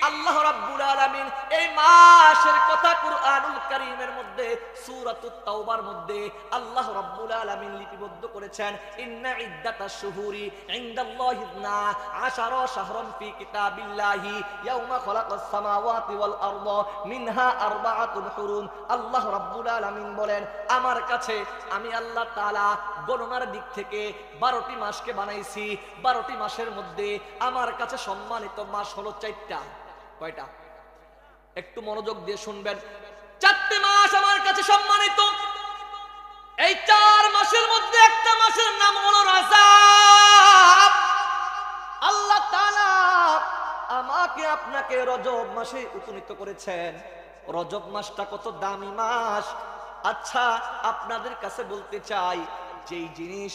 আল্লাহ রাব্বুল আলামিন এই মাসের কথা কুরআনুল কারীমের মধ্যে, সূরাতুত তাওবার মধ্যে আল্লাহ রাব্বুল আলামিন লিপিবদ্ধ করেছেন। ইন্না ইদ্দাতাশ শুহুরি ইনদাল্লাহি 12 শাহরান ফি কিতাবিল্লাহি ইয়াওমা খালাকাস সামাওয়াতি ওয়াল আরদা মিনহা আরবাআতুন হুরুম। আল্লাহ রাব্বুল আলামিন বলেন, আমার কাছে আমি আল্লাহ তাআলা গণনার দিক থেকে 12টি মাসকে বানাইছি। 12টি মাসের মধ্যে আমার কাছে সম্মানিত মাস হলো 4টা। কয়টা? একটু মনোযোগ দিয়ে শুনবেন। 4টি মাস আমার কাছে সম্মানিত। এই 4 মাসের মধ্যে একটা মাসের নাম হলো রজব। আল্লাহ তাআলা আমাকে আপনাকে রজব মাসে উপনীত করেছেন। রজব মাসটা কত দামি মাস! আচ্ছা, আপনাদের কাছে বলতে চাই, যেই জিনিস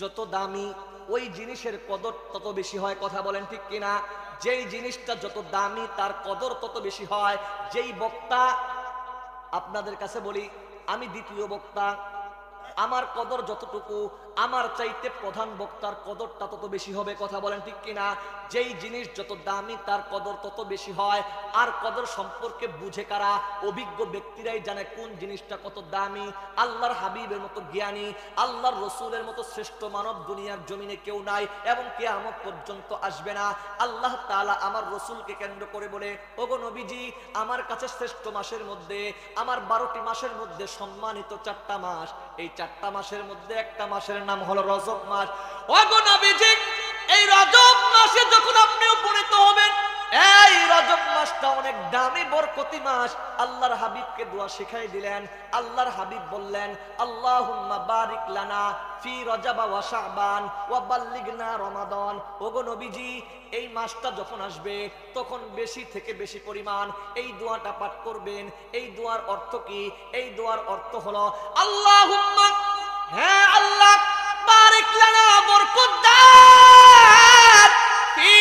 যত দামি, ওই জিনিসের কদর তত বেশি হয়। কথা বলেন ঠিক কিনা? যেই জিনিসটা যত দামি, তার কদর তত বেশি হয়। যেই বক্তা, আপনাদের কাছে বলি, আমি দ্বিতীয় বক্তা, আমার কদর যতটুকু আমার চাইতে প্রধান বক্তার কদরটা তত বেশি হবে, কথা বলেন ঠিক কিনা? যেই জিনিস যত দামি তার কদর তত বেশি হয়। আর কদর সম্পর্কে বুঝে কারা? অভিজ্ঞ ব্যক্তিরাই জানে কোন জিনিসটা কত দামি। আল্লাহর হাবিবের মতো জ্ঞানী, আল্লাহর রসুলের মতো শ্রেষ্ঠ মানব দুনিয়ার জমিনে কেউ নাই এবং কিয়ামত পর্যন্ত আসবে না। আল্লাহ তাআলা আমার রসুলকে কেন্দ্র করে বলে, ওগো নবীজি, আমার কাছে শ্রেষ্ঠ মাসের মধ্যে, আমার 12টি মাসের মধ্যে সম্মানিত 4টা মাস, এই 4টা মাসের মধ্যে একটা মাসের নাম হলো রজব মাস। ওগো নবীজি, এই রজব মাসে যখন আপনি উপনীত হবেন, এই রজব মাসটা অনেক দামি বরকতি মাস। আল্লাহর হাবিবকে দোয়া শিখাই দিলেন। আল্লাহর হাবিব বললেন, আল্লাহুম্মা বারিক লানা ফি রজব ওয়া শাবান ওয়া বাল্লিগনা রমাদান। ওগো নবীজি, এই মাসটা যখন আসবে তখন বেশি থেকে বেশি পরিমাণ এই দোয়াটা পাঠ করবেন। এই দোয়ার অর্থ কি? এই দোয়ার অর্থ হলো, আল্লাহুম্মা, হ্যাঁ আল্লাহ, বারিক লানা, বরকত দান ফি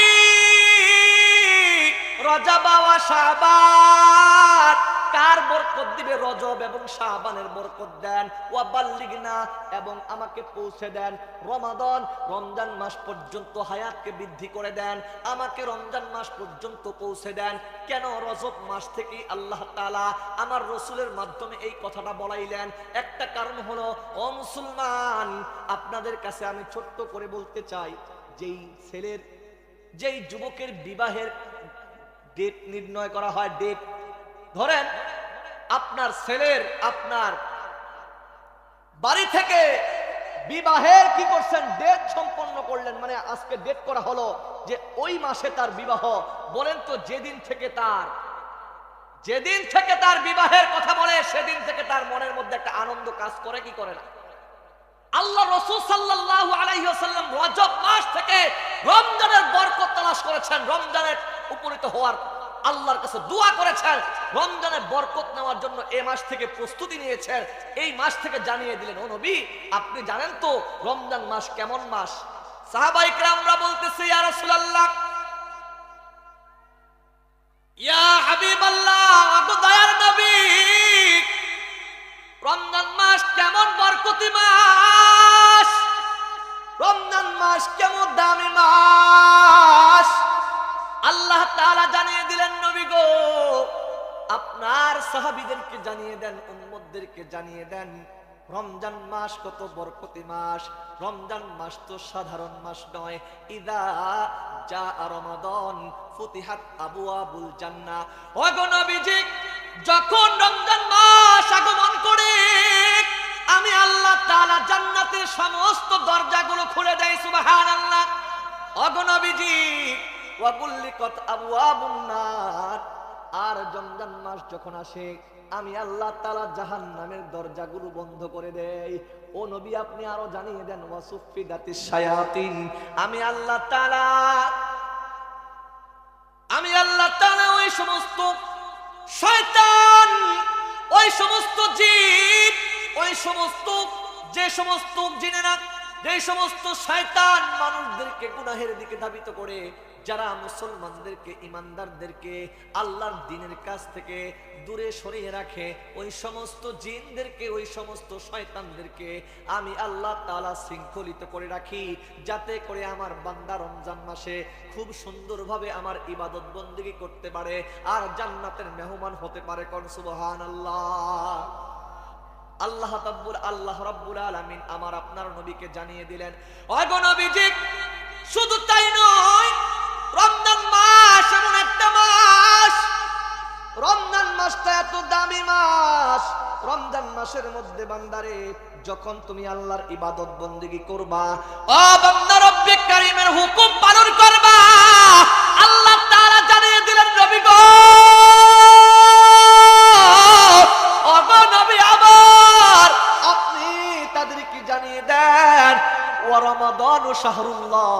রজব ওয়া শাবান। কার বরকত দিবে? রজব এবং শাবানের বরকত দেন। ওয়া বাল্লিগনা, এবং আমাকে পৌঁছে দেন রমাদান, রমজান মাস পর্যন্ত হায়াতকে বৃদ্ধি করে দেন, আমাকে রমজান মাস পর্যন্ত পৌঁছে দেন। কেন? রজব মাস থেকে আল্লাহ তাআলা আমার রসুলের মাধ্যমে এই কথাটা বলাইলেন। একটা কারণ হলো, ও মুসলমান, আপনাদের কাছে আমি ছোট্ট করে বলতে চাই, যেই যুবকের বিবাহের ডেট নির্ণয় করা হয়, ডেট ধরেন আপনার ছেলের আপনার বাড়ি থেকে বিবাহের কি করছেন, ডেট সম্পন্ন করলেন, মানে আজকে ডেট করা হলো যে ওই মাসে তার বিবাহ। বলেন তো, যেদিন থেকে তার বিবাহের কথা বলে সেদিন থেকে তার মনের মধ্যে একটা আনন্দ কাজ করে কি করে না? আল্লাহ রাসূল সাল্লাল্লাহু আলাইহি ওয়াসাল্লাম রজব মাস থেকে রমজানের বরকত তালাশ করেছেন, রমজানের উপনীত হওয়ার আল্লাহর কাছে দোয়া করেছেন, রমজানের বরকত নেওয়ার জন্য এই মাস থেকে প্রস্তুতি নিয়েছেন। এই মাস থেকে জানিয়ে দিলেন, ও নবী, আপনি জানেন তো রমজান মাস কেমন মাস? সাহাবায়ে কেরামরা বলতেছে, ইয়া রাসূলুল্লাহ, ইয়া হাবিবাল্লাহ, আপনি দয়ার নবী, রমজান মাস কেমন বরকতি মাস, রমজান মাস কেমন দামি মাস? আল্লাহ তাআলা জানিয়ে দিলেন, নবী গো, আপনার সাহাবীদেরকে জানিয়ে দেন, উম্মতদেরকে জানিয়ে দেন, রমজান মাস কত বরকতি মাস। রমজান মাস তো সাধারণ মাস নয়। ইদা জা রমাদান ফুতিহাত আবওয়াবুল জান্নাহ। ওগো নবীজি, যখন রমজান মাস আগমন করে আমি আল্লাহ তাআলা জান্নাতের সমস্ত দরজাগুলো খুলে দেই, সুবহানাল্লাহ। ওগো নবীজি, ওয়া গুল্লিকাত আবওয়াবুন নার। আর রমজান মাস যখন আসে আমি আল্লাহ তাআলা জাহান্নামের দরজাগুলো বন্ধ করে দেই। ও নবী, আপনি আরো জানিয়ে দেন, ওয়া সুফিদাতিশ শায়াতিন। আমি আল্লাহ তাআলা ওই সমস্ত শয়তান, ওই সমস্ত জিন, ওই সমস্ত যে সমস্ত জিনেরা, যে সমস্ত শয়তান মানুষদেরকে গুনাহের দিকে ধাবিত করে, যারা মুসলমানদেরকে, ইমানদারদেরকে আল্লাহর দ্বীনের কাছ থেকে দূরে সরিয়ে রাখে, ওই সমস্ত জিনদেরকে, ওই সমস্ত শয়তানদেরকে আমি আল্লাহ তাআলা শৃঙ্খলিত করে রাখি, যাতে করে আমার বান্দা রমজান মাসে খুব সুন্দরভাবে আমার ইবাদত বন্দেগী করতে পারে আর জান্নাতের মেহমান হতে পারে। কোন সুবহানাল্লাহ। আল্লাহ রাব্বুল আলামিন আমার আপনার নবীকে জানিয়ে দিলেন, ওগো নবীজি, শুধু তাই নয়, রমজান মাস এমন একটা মাস, রমজান মাসটা এত দামি মাস, রমজান মাসের মধ্যে বান্দারে যখন তুমি আল্লাহর ইবাদত বন্দেগী করবা, ও বান্দা রব্বে কারীমের হুকুম পালন করবা, আল্লাহ তাআলা জানিয়ে দিলেন, নবী গো, ওগো নবী আমার, আপনি তাদেরকে জানিয়ে দেন, ওয়া রমাদানু শাহরুল্লাহ,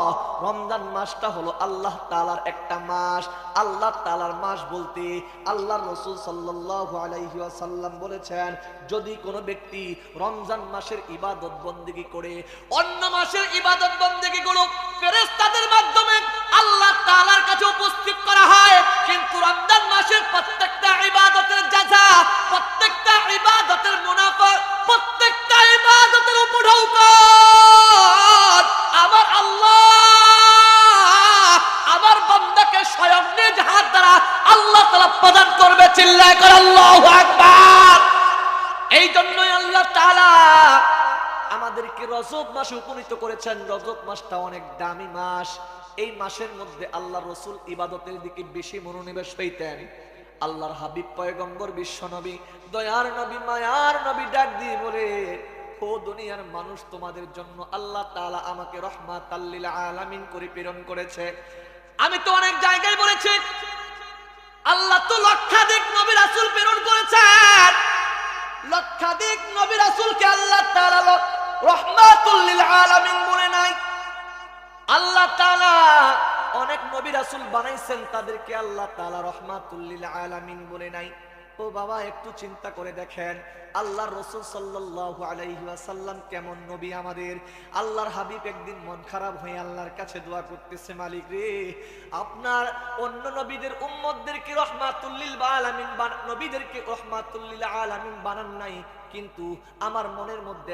রমজান মাসটা হলো আল্লাহ তাআলার একটা মাস। আল্লাহ তাআলার মাস বলতে আল্লাহর রাসূল সাল্লাল্লাহু আলাইহি ওয়াসাল্লাম বলেছেন, যদি কোনো ব্যক্তি রমজান মাসের ইবাদত বন্দেগী করে, অন্য মাসের ইবাদত বন্দেগীগুলো ফেরেশতাদের মাধ্যমে আল্লাহ তাআলার কাছে উপস্থিত করা হয়, কিন্তু রমজান মাসের প্রত্যেকটা ইবাদতের জাযা, প্রত্যেকটা ইবাদতের মুনাফা, প্রত্যেকটা ইবাদতের উপঢৌকন চিল্লায় করে আল্লাহু আকবার। এই জন্যই আল্লাহ তাআলা আমাদেরকে রজব মাসে উপনীত করেছেন। রজব মাসটা অনেক দামি মাস। এই মাসের মধ্যে আল্লাহ রসুল ইবাদতের দিকে বেশি মনোনিবেশ হইতেন। আল্লাহর হাবিব পয়গম্বর বিশ্ব নবী, দয়ার নবী, মায়ার নবী ডাক দিয়ে বলে, ও দুনিয়ার মানুষ, তোমাদের জন্য আল্লাহ তাআলা আমাকে রাহমাতাল লিল আলামিন করে প্রেরণ করেছে। আমি তো অনেক জায়গায় বলেছি, আল্লাহ তো লক্ষাধিক নবী রাসূল প্রেরণ করেছেন। লক্ষাধিক নবী রাসূলকে আল্লাহ তাআলা রাহমাতুল লিল আলামিন বলে নাই। আল্লাহ তাআলা অনেক নবী রাসূল বানাইছেন, তাদেরকে আল্লাহ তাআলা রাহমাতুল লিল আলামিন বলে নাই। ও বাবা, একটু চিন্তা করে দেখেন, আল্লাহর রাসূল সাল্লাল্লাহু আলাইহি ওয়াসাল্লাম কেমন নবী আমাদের। আল্লাহর হাবিব একদিন মন খারাপ হয়ে আল্লাহর কাছে দোয়া করতেছে, মালিক রে, আপনার অন্য নবীদের উম্মতদেরকে রাহমাতুল লিল আলামিন নবীদেরকে রাহমাতুল লিল আলামিন বানান নাই, কিন্তু আমার মনের মধ্যে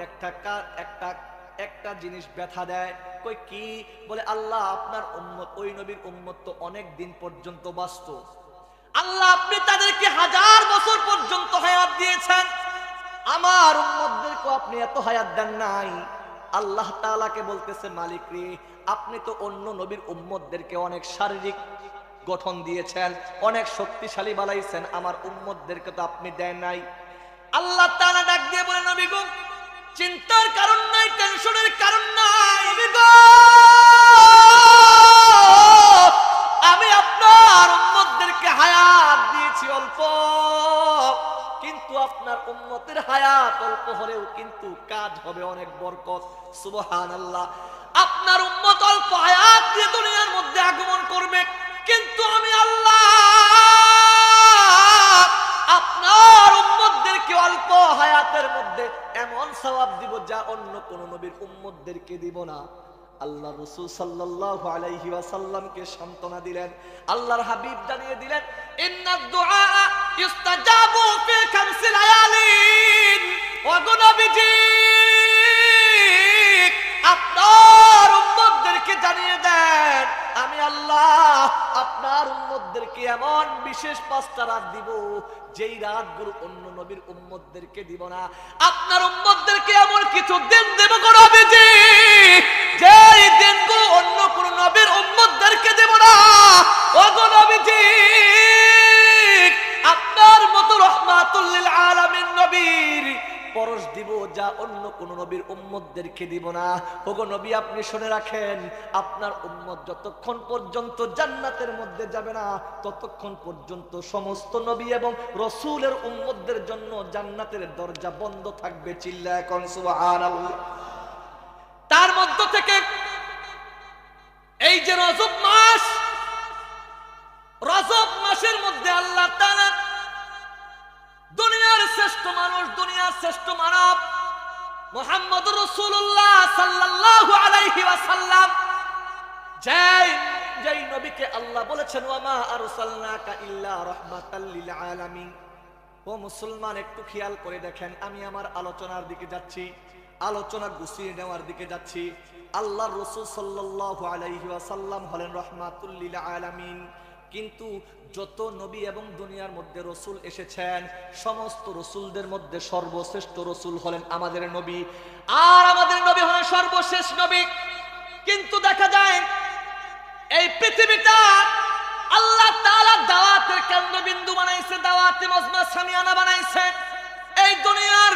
একটা জিনিস ব্যথা দেয়। কই কি? বলে, আল্লাহ আপনার উম্মত, ওই নবীর উম্মত তো অনেক দিন পর্যন্ত বাঁচত। আল্লাহ আপনি তাদেরকে 1000 বছর পর্যন্ত হায়াত দিয়েছেন, আমার উম্মতদেরকে আপনি এত হায়াত দেন নাই। আল্লাহ তাআলাকে বলতেছে, মালিক রে, আপনি তো অন্য নবীর উম্মতদেরকে অনেক শারীরিক গঠন দিয়েছেন, অনেক শক্তিশালী বানাইছেন, আমার উম্মতদেরকে তো আপনি দেন নাই। আল্লাহ তাআলা ডাক দিয়ে বলে, নবী গো, চিন্তার কারণ নাই, টেনশনের কারণ নাই। আমি আপনার উম্মতদেরকে হায়াত দিয়েছি অল্প, কিন্তু আপনার উম্মতের হায়াত অল্প হলেও কিন্তু কাজ হবে অনেক বরকত। সুবহানাল্লাহ। আপনার উম্মত অল্প হায়াত দিয়ে দুনিয়ার মধ্যে আগমন করবে, কিন্তু আমি আল্লাহ আপনার উম্মতদেরকে অল্প হায়াতের মধ্যে এমন সওয়াব দিব যা অন্য কোন নবীর উম্মতদেরকে দিব না। আল্লাহ রাসূল সাল্লাল্লাহু আলাইহি ওয়াসাল্লামকে সান্তনা দিলেন। আল্লাহর হাবিব জানিয়ে দিলেন, ইন্নাদ দুআ ইস্তাজাবু ফি খামসি লায়ালিন। ওগো নবীজি, আপনার উম্মতদেরকে জানিয়ে দেন, আমি আল্লাহ আপনার উম্মতদেরকে এমন বিশেষ 5টা রাত দিব, যেই রাতগুলো অন্য নবীর উম্মতদেরকে দিব না। আপনার উম্মতদেরকে এমন কিছু দিন দেব গো নবীজি, যেই দিনগুলো অন্য কোন নবীর উম্মতদেরকে দেব না। ওগো নবীজি, আপনার মতো রাহমাতুল লিল আলামিন নবীর পরশ দিব যা অন্য কোন নবীর উম্মতদেরকে দিব না। ওগো নবী, আপনি শুনে রাখেন, আপনার উম্মত যতক্ষণ পর্যন্ত জান্নাতের মধ্যে যাবে না, ততক্ষণ পর্যন্ত সমস্ত নবী এবং রাসূলের উম্মতদের জন্য জান্নাতের দরজা বন্ধ থাকবে। চিল্লায় এখন সুবহানাল্লাহ। তার মধ্য থেকে এই যে রজব মাস, রজব মাসের মধ্যে আল্লাহ তাআলা দুনিয়ার শ্রেষ্ঠ মানুষ, দুনিয়ার শ্রেষ্ঠ মানব মুহাম্মদুর রাসূলুল্লাহ সাল্লাল্লাহু আলাইহি ওয়াসাল্লাম, যেই নবীকে আল্লাহ বলেছেন, ওয়া মা আরসালনাকা ইল্লা রাহমাতাল লিল আলামিন। ও মুসলমান, একটু খেয়াল করে দেখেন, আমি আমার আলোচনার দিকে যাচ্ছি, আলোচনা গুছিয়ে নেওয়ার দিকে যাচ্ছি। আল্লাহর রাসূল সাল্লাল্লাহু আলাইহি ওয়াসাল্লাম হলেন রাহমাতুল লিল আলামিন, কিন্তু যত নবী এবং দুনিয়ার মধ্যে রসুল এসেছেন, সমস্ত রসুলদের মধ্যে সর্বশ্রেষ্ঠ রসুল হলেন আমাদের নবী, আর আমাদের নবী হলেন সর্বশেষ নবী। কিন্তু দেখা যায় এই পৃথিবীটা আল্লাহ তাআলা দাওয়াতের কেন্দ্রবিন্দু বানাইছে, দাওয়াতে মজমা সামিয়ানা বানাইছে। এই দুনিয়ার,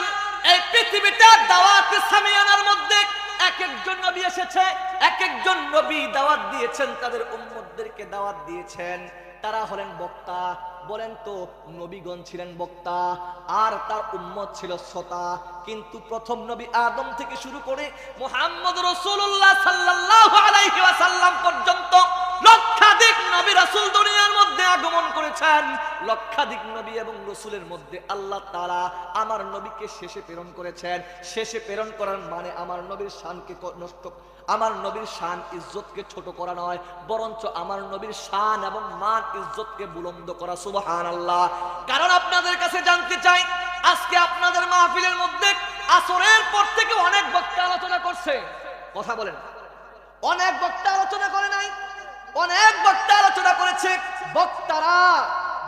এই পৃথিবীটা দাওয়াতে সামিয়ানার মধ্যে এক একজন নবী এসেছে, এক একজন নবী দাওয়াত দিয়েছেন, তাদের উম্মতদেরকে দাওয়াত দিয়েছেন। তারা হলেন বক্তা। বলেন তো, নবীগণ ছিলেন বক্তা আর তার উম্মত ছিল শ্রোতা। কিন্তু প্রথম নবী আদম থেকে শুরু করে মুহাম্মদ রাসূলুল্লাহ সাল্লাল্লাহু আলাইহি ওয়াসাল্লাম পর্যন্ত লক্ষাধিক নবী রাসূল দুনিয়ার মধ্যে আগমন করেছেন। লক্ষাধিক নবী এবং রাসূলের মধ্যে আল্লাহ তাআলা আমার নবীকে শেষে প্রেরণ করেছেন। শেষে প্রেরণ করার মানে আমার নবীর শানকে নষ্ট, আমার নবীর শান ইজ্জতকে ছোট করা নয়, বরঞ্চ আমার নবীর শান এবং মান ইজ্জতকে বুলন্দ করা। সুবহানাল্লাহ। কারণ আপনাদের কাছে জানতে চাই, আজকে আপনাদের মাহফিলের মধ্যে আসরের পর থেকে অনেক বক্তা আলোচনা করছে, কথা বলেন, অনেক বক্তা আলোচনা করে নাই, অনেক বক্তা আলোচনা করেছে। বক্তারা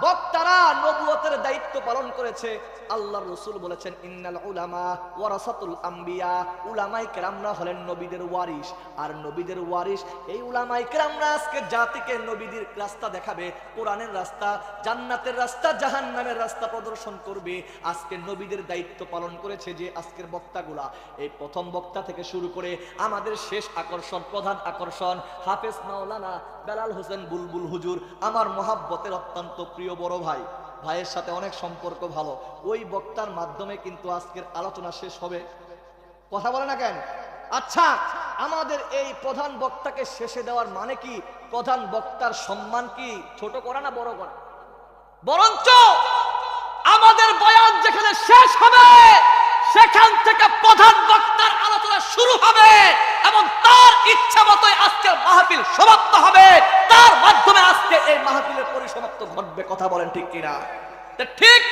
বক্তারা নবুয়তের দায়িত্ব পালন করেছে। আল্লাহর রাসূল বলেছেন ইন্নাল উলামা ওয়ারাসাতুল আম্বিয়া, উলামায়ে কেরামরা হলেন নবীদের ওয়ারিস। আর নবীদের ওয়ারিস এই উলামায়ে কেরামরা আজকে জাতিকে নবীদের রাস্তা দেখাবে, কোরআনের রাস্তা, জান্নাতের রাস্তা, জাহান্নামের রাস্তা প্রদর্শন করবে। আজকে নবীদের দায়িত্ব পালন করেছে যে আজকের বক্তাগুলা, এই প্রথম বক্তা থেকে শুরু করে আমাদের শেষ আকর্ষণ, প্রধান আকর্ষণ হাফেজ মাওলানা বেলাল হোসেন বুলবুল হুজুর, আমার মহাব্বতের অত্যন্ত প্রিয় বড় ভাই, ভাইয়ের সাথে অনেক সম্পর্ক ভালো। ওই বক্তার মাধ্যমে কিন্তু আজকের আলোচনা শেষ হবে। কথা বলে না কেন? আচ্ছা, আমাদের এই প্রধান বক্তাকে শেষে দেওয়ার মানে কি? প্রধান বক্তার সম্মান কি ছোট করা না বড় করা? বরঞ্চ আমাদের বয়ান যেখানে শেষ হবে সেখান থেকে প্রধান বক্তার আলোচনা শুরু হবে এবং তার ইচ্ছা মতোই আজকের মাহফিল সমাপ্ত হবে। তার মাধ্যমে আজকে এই মাহফিলের পরিসমাপ্ত ঘটবে। কথা বলেন ঠিক কিনা? ঠিক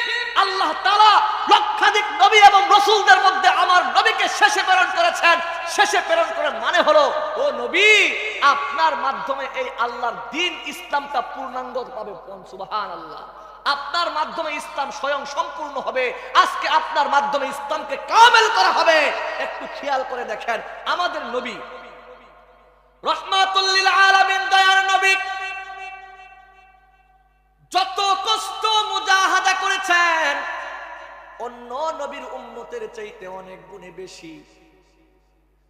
আল্লাহ তাআলা লক্ষাধিক নবী এবং রাসূলদের মধ্যে আমার নবীকে শেষে প্রেরণ করেছেন। শেষে প্রেরণ করার মানে হলো, ও নবী, আপনার মাধ্যমে এই আল্লাহর দ্বীন ইসলামটা পূর্ণাঙ্গ পাবে। সুবহানাল্লাহ। আপনার মাধ্যমে ইসলাম স্বয়ং সম্পূর্ণ হবে। আজকে আপনার মাধ্যমে ইসলামকে কামেল করা হবে। একটু খেয়াল করে দেখেন, আমাদের নবী রাহমাতুল লিল আলামিন, দয়ার নবী যত কষ্ট মুজাহাদা করেছেন অন্য নবীর উম্মতের চাইতে অনেক গুণে বেশি।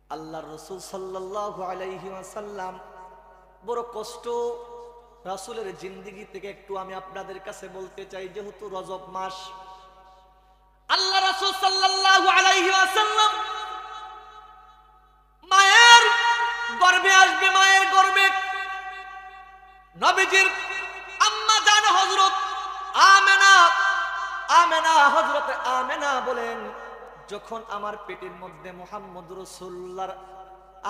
আল্লাহর রাসূল সাল্লাল্লাহু আলাইহি ওয়াসাল্লাম বড় কষ্ট রাসূলের জিন্দেগি থেকে একটু আমি আপনাদের কাছে বলতে চাই। যেহেতু রজব মাস, আল্লাহ রাসূল সাল্লাল্লাহু আলাইহি ওয়াসাল্লাম মায়ের গর্ভে আসবে। মায়ের গর্ভে নবীজির আম্মা জান হযরত আমেনা হযরত আমেনা বলেন, যখন আমার পেটের মধ্যে মুহাম্মদ রাসূলুল্লাহর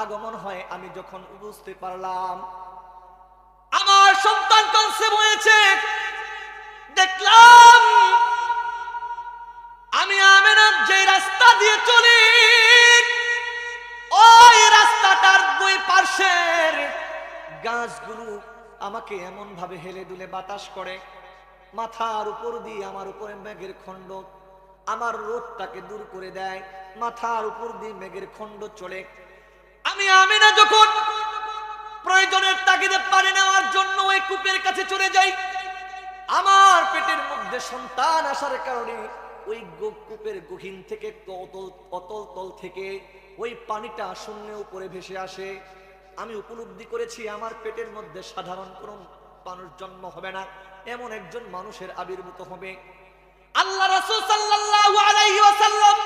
আগমন হয়, আমি যখন বুঝতে পারলাম আমার সন্তান কনসিভ হয়েছে, দেখলাম আমি আমেনা যে রাস্তা দিয়ে চলি ওই রাস্তাটার দুই পাশের গাছগুলো আমাকে এমন ভাবে হেলে দুলে বাতাস করে, মাথার উপর দিয়ে আমার উপরে মেঘের খণ্ড আমার রোদটাকে দূর করে দেয়। মাথার উপর দিয়ে মেঘের খণ্ড চলে। আমি আমেনা যখন প্রয়োজনের তাগিদে পানি নেওয়ার জন্য ওই কূপের কাছে চলে যাই, আমার পেটের মধ্যে সন্তান আসার কারণে ওই কূপের গহীন থেকে অতল তল থেকে ওই পানিটা শূন্য উপরে ভেসে আসে। আমি উপলব্ধি করেছি আমার পেটের মধ্যে সাধারণ কোনো মানুষ জন্ম হবে না, এমন একজন মানুষের আবির্ভূত হবে। আল্লাহ রাসূল সাল্লাল্লাহু আলাইহি ওয়াসাল্লাম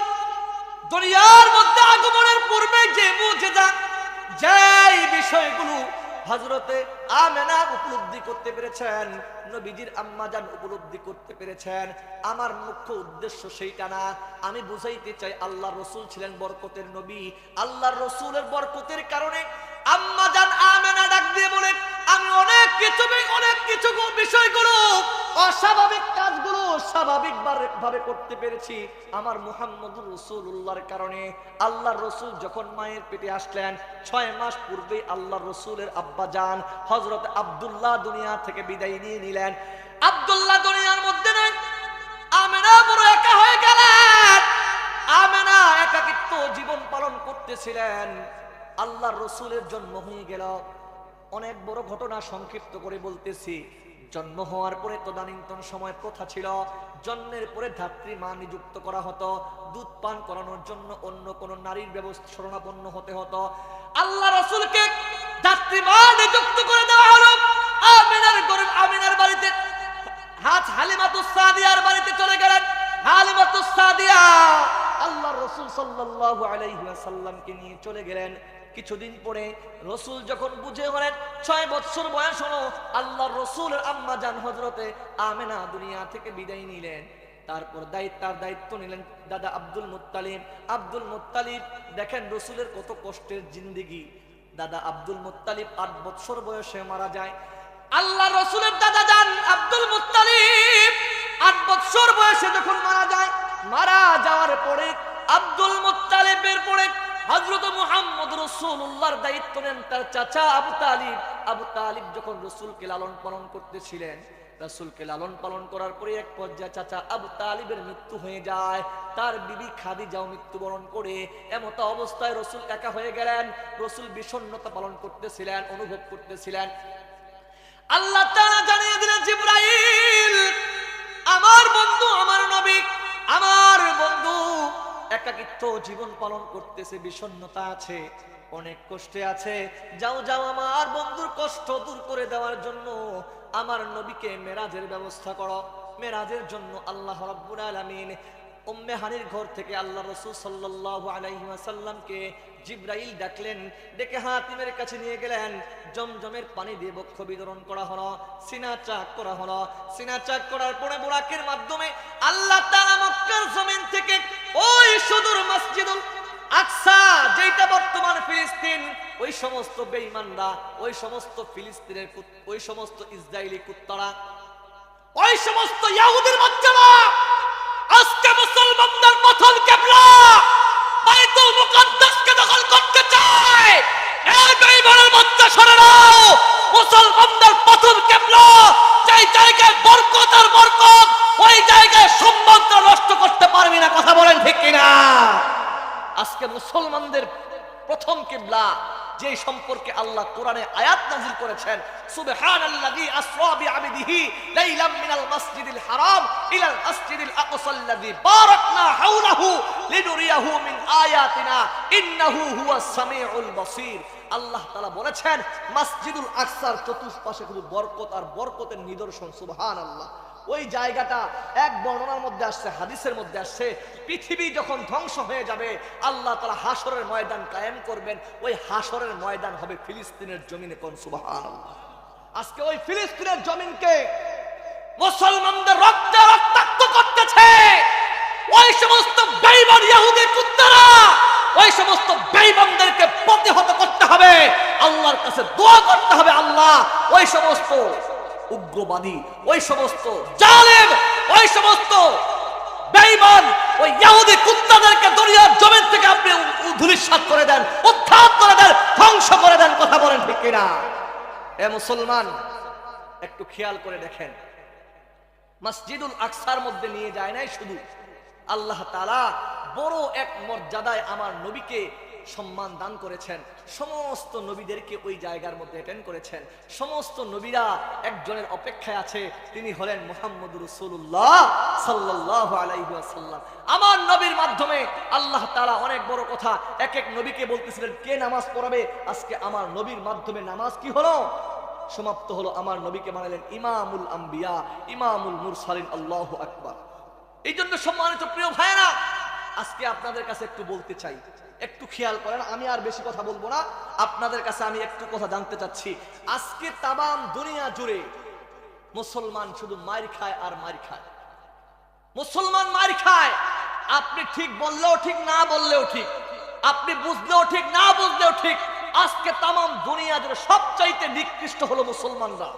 দুনিয়ার মধ্যে আগমনের পূর্বে যে মুজিজা, যেই বিষয়গুলো হযরতে আমেনা উপলব্ধি করতে পেরেছেন, নবীজির আম্মা জান উপলব্ধি করতে পেরেছেন, আমার মুখ্য উদ্দেশ্য সেইটা না। আমি বুঝাইতে চাই আল্লাহর রাসূল ছিলেন বরকতের নবী। আল্লাহর রাসূলের বরকতের কারণে আম্মা জান আমেনা ডাক দিয়ে বলে, আমি অনেক কিছু বিষয়গুলো, অস্বাভাবিক কাজগুলো স্বাভাবিক ভাবে করতে পেরেছি আমার মুহাম্মদুর রাসূলুল্লাহর কারণে। আল্লাহর রাসূল যখন মায়ের পেটে আসলেন, 6 মাস পূর্বে আল্লাহর রাসূলের আব্বা জান হযরত আব্দুল্লাহ দুনিয়া থেকে বিদায় নিয়ে নিলেন। আব্দুল্লাহ দুনিয়ার মধ্যে নেই। আমেনা বড় একা হয়ে গেলেন। আমেনা একাকিত্ব জীবন পালন করতেছিলেন। আল্লাহর রাসূলের জন্ম হয়ে গেল। অনেক বড় ঘটনা সংক্ষিপ্ত করে বলতেছি। জন্ম হওয়ার পরে তদানীন্তন সময় প্রথা ছিল, জন্মের পরে ধাত্রী মা নিযুক্ত করা হতো, দুধ পান করানোর জন্য অন্য কোন নারীর ব্যবস্থা শরণাপন্ন হতে হতো। আল্লাহ রাসূলকে ধাত্রী মা নিযুক্ত করে দেওয়া হলো। আমিনার বাড়িতে হালিমাতুস সাদিয়ার বাড়িতে চলে গেলেন। হালিমাতুস সাদিয়া আল্লাহর রাসূল সাল্লাল্লাহু আলাইহি ওয়াসাল্লামকে নিয়ে চলে গেলেন। কিছুদিন পরে রাসূল যখন বুঝে হলেন 6 বছর বয়স হলো, আল্লাহর রাসূলের আম্মা জান হযরতে আমেনা দুনিয়া থেকে বিদায় নিলেন। তারপর দায়িত্ব নিলেন দাদা আব্দুল মুত্তালিব। আব্দুল মুত্তালিব দেখেন রাসূলের কত কষ্টের জিন্দেগি। দাদা আব্দুল মুত্তালিব 8 বছর বয়সে মারা যায়। আল্লাহর রাসূলের দাদা জান আব্দুল মুত্তালিব 8 বছর বয়সে যখন মারা যায়, মারা যাওয়ার পরে আব্দুল মুত্তালিবের পরে হযরত মুহাম্মদ রাসূলুল্লাহর দায়িত্ব নেন তার চাচা আবু তালিব। আবু তালিব যখন রাসূলকে লালন পালন করতেছিলেন, রাসূলকে লালন পালন করার পরে এক পর্যায়ে চাচা আবু তালিবের মৃত্যু হয়ে যায়, তার বিবি খাদিজাও মৃত্যুবরণ করে। এমত অবস্থায় রাসূল একা হয়ে গেলেন। রাসূল বিষণ্ণতা পালন করতেছিলেন, অনুভব করতেছিলেন। আল্লাহ তাআলা জানিয়ে দিলেন, জিবরাইল, আমার বন্ধু, আমার নবী, আমার বন্ধু একাকিত্ব জীবন পালন করতেছে, বিষণ্ণতা আছে, অনেক কষ্টে আছে। যাও যাও, আমার বন্ধুর কষ্ট দূর করে দেওয়ার জন্য আমার নবীকে মেরাজের ব্যবস্থা করো। মেরাজের জন্য আল্লাহ রাব্বুল আলামিন উম্মে হানির ঘর থেকে আল্লাহ রাসূল সাল্লাল্লাহু আলাইহি ওয়াসাল্লামকে জিবরাইল ডাকলেন, ডেকে হাতিমের কাছে নিয়ে গেলেন। জমজমের পানি দিয়ে বক্ষ বিতরণ করা হলো, সিনা চাক করা হলো। সিনা চাক করার পরে বুরাকের মাধ্যমে আল্লাহ তাআলা মক্কার জমিন থেকে ওই সুদূর মসজিদুল আকসা, যেটা বর্তমান ফিলিস্তিন, ওই সমস্ত বেঈমানরা, ওই সমস্ত ফিলিস্তিনের, ওই সমস্ত ইসরায়েলি কুত্তারা, ওই সমস্ত ইহুদির বাচ্চারা আজকে মুসলমানদের প্রথম কিবলা বাইতুল মুকাদ্দাসকে দখল করতে চায়। এই বেঈমানের বাচ্চা শুনে নাও, মুসলমানদের প্রথম কিবলা, যেই জায়গায় বরকত আর বরকত, ওই জায়গায় সম্মানটা নষ্ট করতে পারবি না। কথা বলেন ঠিক কিনা? আজকে মুসলমানদের প্রথম কিবলা, যে সম্পর্কে আল্লাহ কোরআনে আয়াত নাযিল করেছেন, সুবহানাল্লাযী আসরা বিআবদিহি লাইলাম মিনাল মাসজিদিল হারাম ইলাল মাসজিদিল আকসাল্লাযী বারাকনা হাওলাহু লিনুরিয়াহু মিন আয়াতিনা ইন্নাহু হুয়াস সামিউল বাসীর। আল্লাহ তাআলা বলেছেন, মসজিদুল আকসার চতুষ্পাশে শুধু বরকত আর বরকতের নিদর্শন। সুবহানাল্লাহ। ওই জায়গাটা এক বর্ণনার মধ্যে আসছে, হাদিসের মধ্যে আসছে, পৃথিবী যখন ধ্বংস হয়ে যাবে আল্লাহ তাআলা হাসরের ময়দান কায়েম করবেন। ওই হাসরের ময়দান হবে ফিলিস্তিনের জমিনে। কোন সুবহানাল্লাহ। আজকে ওই ফিলিস্তিনের জমিনকে মুসলমানদের রক্তে রক্তাক্ত করতেছে ওই সমস্ত বেঈমান ইহুদি কুত্তারা। ওই সমস্ত বেঈমানদেরকে প্রতিহত করতে হবে, আল্লাহর কাছে দোয়া করতে হবে, আল্লাহ ওই সমস্ত উগ্রবাদী, ওই সমস্ত জালেম, ওই সমস্ত বেঈমান, ওই ইহুদি কুত্তাদেরকে দুনিয়ার জমিন থেকে আপনি ধূলিসাৎ করে দেন, উৎখাত করে দেন, ধ্বংস করে দেন। কথা বলেন ঠিক কিনা? এ মুসলমান, একটু খেয়াল করে দেখেন, মসজিদুল আকসার মধ্যে নিয়ে যায় নাই শুধু, আল্লাহ তাআলা বড় এক মর্যাদায় আমার নবীকে সম্মান দান করেছেন। সমস্ত নবীদেরকে ওই জায়গার মধ্যে অ্যাটেন্ড করেছেন। সমস্ত নবীরা একজনের অপেক্ষায় আছে, তিনি হলেন মুহাম্মদুর রাসূলুল্লাহ সাল্লাল্লাহু আলাইহি ওয়াসাল্লাম। আমার নবীর মাধ্যমে আল্লাহ তাআলা অনেক বড় কথা এক এক নবীকে বলতেছিলেন, কে নামাজ পড়াবে। আজকে আমার নবীর মাধ্যমে নামাজ কি হলো? সমাপ্ত হলো। আমার নবীকে বানালেন ইমামুল আম্বিয়া, ইমামুল মুরসালিন। আল্লাহু আকবার। এই জন্য সম্মানিত প্রিয় ভাইরা, আজকে আপনাদের কাছে একটু বলতে চাই, একটু খেয়াল করেন, আমি আর বেশি কথা বলবো না, আপনাদের কাছে আমি একটু কথা জানতে চাচ্ছি। আজকে তামাম দুনিয়া জুড়ে মুসলমান শুধু মার খায় আর মার খায়। মুসলমান মার খায়। আপনি ঠিক বললেও ঠিক, না বললেও ঠিক, আপনি বুঝলেও ঠিক, না বুঝলেও ঠিক। আজকে তামাম দুনিয়া জুড়ে সবচাইতে নিকৃষ্ট হলো মুসলমানরা।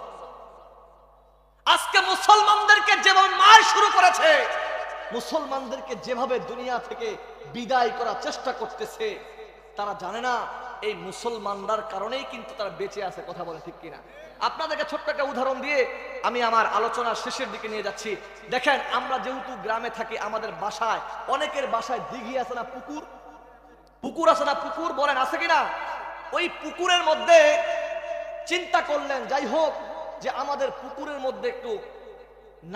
আজকে মুসলমানদেরকে যেভাবে মার শুরু করেছে, মুসলমানদেরকে যেভাবে দুনিয়া থেকে বিদায় করার চেষ্টা করতেছে, তারা জানে না এই মুসলমানদের কারণেই কিন্তু তারা বেঁচে আছে। কথা বলে ঠিক কিনা? আপনাদেরকে ছোট্ট একটা উদাহরণ দিয়ে আমি আমার আলোচনার শেষের দিকে নিয়ে যাচ্ছি। দেখেন, আমরা যেহেতু গ্রামে থাকি, আমাদের বাসায়, অনেকের বাসায় দিঘি আছে না, পুকুর, পুকুর আছে না, পুকুর বলেন, আছে কিনা? ওই পুকুরের মধ্যে চিন্তা করলেন, যাই হোক, যে আমাদের পুকুরের মধ্যে একটু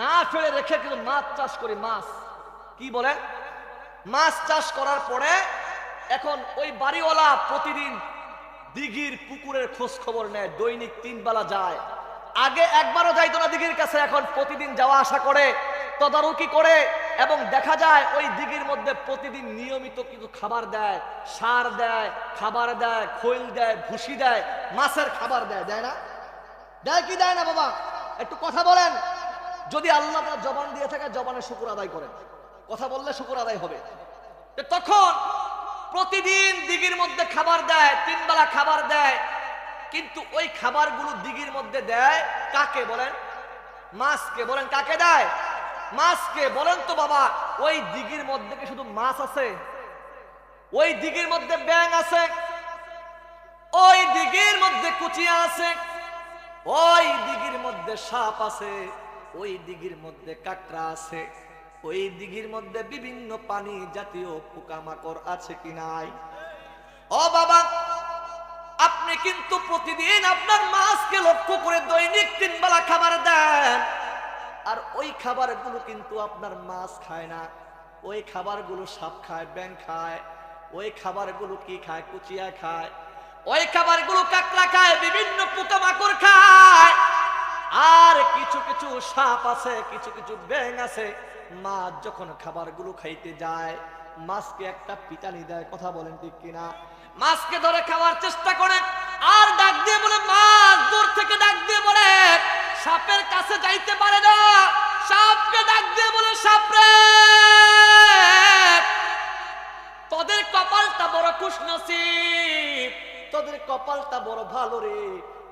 না ফেলে রেখে কিন্তু মাছ চাষ করি। মাছ কি বলেন? মাছ চাষ করার পরে এখন ওই বাড়িওয়ালা প্রতিদিন দিঘির পুকুরের খোঁজ খবর নেয়, দৈনিক 3 বেলা যায়। আগে একবারও যাইতো না দিঘির কাছে, এখন প্রতিদিন যাওয়া আসা করে, তদারকি করে, এবং দেখা যায় ওই দিঘির মধ্যে প্রতিদিন নিয়মিত কিছু খাবার দেয়, সার দেয়, খাবার দেয়, খৈল দেয়, ভুসি দেয়, মাছের খাবার দেয়। দেয় না? দেয় কি দেয় না বাবা? একটু কথা বলেন। যদি আল্লাহ তাআলা জবান দিয়ে থাকে, জবানের শুকর আদায় করেন। কথা বললে শুকর আদায় হবে। তখন প্রতিদিন দিঘির মধ্যে খাবার দেয়, 3 বেলা খাবার দেয়। কিন্তু ওই খাবারগুলো দিঘির মধ্যে দেয় কাকে বলেন? মাছকে। বলেন কাকে দেয়? মাছকে। বলেন তো বাবা, ওই দিঘির মধ্যে কি শুধু মাছ আছে? ওই দিঘির মধ্যে ব্যাঙ আছে, ওই দিঘির মধ্যে কুচিয়া আছে, ওই দিঘির মধ্যে সাপ আছে, ওই দিঘির মধ্যে কাঁকড়া আছে, ওই দিঘির মধ্যে বিভিন্ন পানি জাতীয় পোকামাকড় আছে কি নাই? ও বাবা, আপনি কিন্তু প্রতিদিন আপনার মাছকে লক্ষ্য করে দৈনিক 3 বেলা খাবার দেন, আর ওই খাবারগুলো কিন্তু আপনার মাছ খায় না। ওই খাবারগুলো সাপ খায়, ব্যাঙ খায়, ওই খাবারগুলো কি খায়? কুচিয়া খায়, ওই খাবারগুলো কাঁকড়া খায়, বিভিন্ন পোকামাকড় খায়। আর কিছু কিছু সাপ আছে, কিছু কিছু ব্যাঙ আছে, মাছ যখন খাবারগুলো খাইতে যায় মাছকে একটা পিটানি দেয়। কথা বলেন ঠিক কিনা? মাছকে ধরে খাওয়ার চেষ্টা করে আর ডাক দিয়ে বলে, মাছ দূর থেকে ডাক দিয়ে বলে, সাপের কাছে যাইতে পারে না। সাপকে ডাক দিয়ে বলে, সাপরে তোদের কপালটা বড় খুশনসিব, তোদের কপালটা বড় ভালো রে,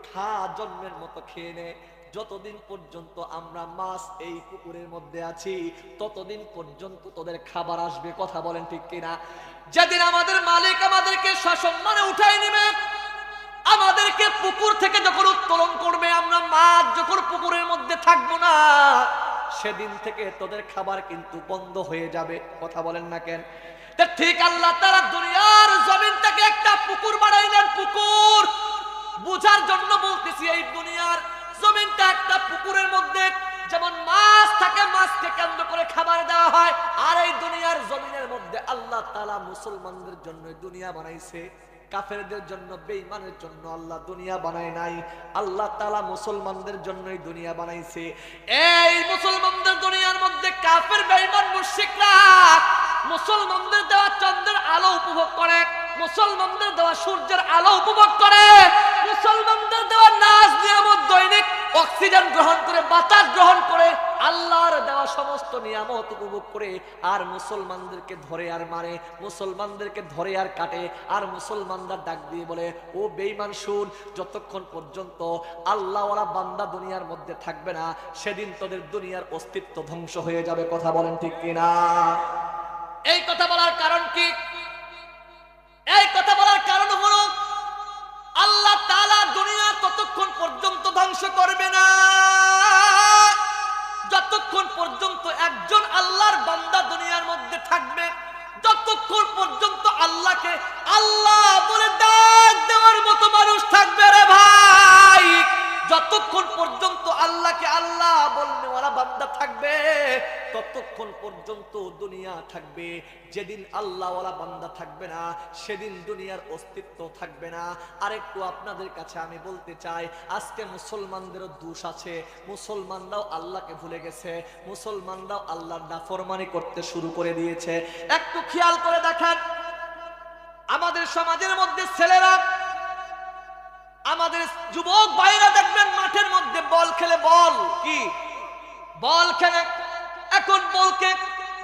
খা জন্মের মতো খেয়ে নে। যতদিন পর্যন্ত আমরা মাছ এই পুকুরের মধ্যে আছি ততদিন পর্যন্ত তোদের খাবার আসবে। কথা বলেন ঠিক কিনা? যেদিন আমাদের মালিক আমাদেরকে সসম্মানে উঠাই নেবে, আমাদেরকে পুকুর থেকে যখন উত্তোলন করবে, আমরা মাছ যখন পুকুরের মধ্যে থাকবো না, সেদিন থেকে তোদের খাবার কিন্তু বন্ধ হয়ে যাবে। কথা বলেন না কেন? ঠিক আল্লাহ তাআলা দুনিয়ার জমিনটাকে একটা পুকুর বানাইলেন। পুকুর বুঝার জন্য বলতেছি, এই দুনিয়ার জমিনটা একটা পুকুরের মধ্যে যেমন মাছ থাকে, মাছকে কেন্দ্র করে খাবার দেওয়া হয়, আর এই দুনিয়ার জমিনের মধ্যে আল্লাহ তাআলা মুসলমানদের জন্য দুনিয়া বানাইছে। কাফেরদের জন্য, বেঈমানের জন্য আল্লাহ দুনিয়া বানায় নাই। আল্লাহ তাআলা মুসলমানদের জন্যই দুনিয়া বানাইছে। এই মুসলমানদের দুনিয়ার মধ্যে কাফের, বেঈমান, মুশরিকরা মুসলমানদের দেওয়া চন্দ্রের আলো উপভোগ করে, মুসলমানদের দেওয়া সূর্যের আলো উপভোগ করে, মুসলমানদের দেওয়া নাজ নিয়ামত, দৈনিক অক্সিজেন গ্রহণ করে, বাতাস গ্রহণ করে, আল্লাহর দেওয়া সমস্ত নিয়ামত উপভোগ করে, আর মুসলমানদেরকে ধরে আর মারে, মুসলমানদেরকে ধরে আর কাটে। আর মুসলমানরা ডাক দিয়ে বলে, ও বেঈমান শুন, যতক্ষণ পর্যন্ত আল্লাহওয়ালা বান্দা দুনিয়ার মধ্যে থাকবে না, সেদিন তোদের দুনিয়ার অস্তিত্ব ধ্বংস হয়ে যাবে। কথা বলেন ঠিক কিনা? এই কথা বলার কারণ কি? এই কথা বলার কারণ হলো, আল্লাহ তাআলা দুনিয়া ততক্ষণ পর্যন্ত ধ্বংস করবে না যতক্ষণ পর্যন্ত একজন আল্লাহর বান্দা দুনিয়ার মধ্যে থাকবে, যতক্ষণ পর্যন্ত আল্লাহকে আল্লাহ বলে ডাক দেওয়ার মতো মানুষ থাকবে। রে ভাই, যতক্ষণ পর্যন্ত আল্লাহকে আল্লাহ বলনেওয়ালা বান্দা থাকবে ততক্ষণ পর্যন্ত দুনিয়া থাকবে। যেদিন আল্লাহওয়ালা বান্দা থাকবে না, সেদিন দুনিয়ার অস্তিত্ব থাকবে না। আরেকটু আপনাদের কাছে আমি বলতে চাই, আজকে মুসলমানদেরও দোষ আছে। মুসলমানরাও আল্লাহকে ভুলে গেছে, মুসলমানরাও আল্লাহর নাফরমানি করতে শুরু করে দিয়েছে। একটু খেয়াল করে দেখেন, আমাদের সমাজের মধ্যে ছেলেরা, আমাদের যুবক ভাইরা দেখবেন মাঠের মধ্যে বল খেলে, বল কি বল খেলে। এখন বলকে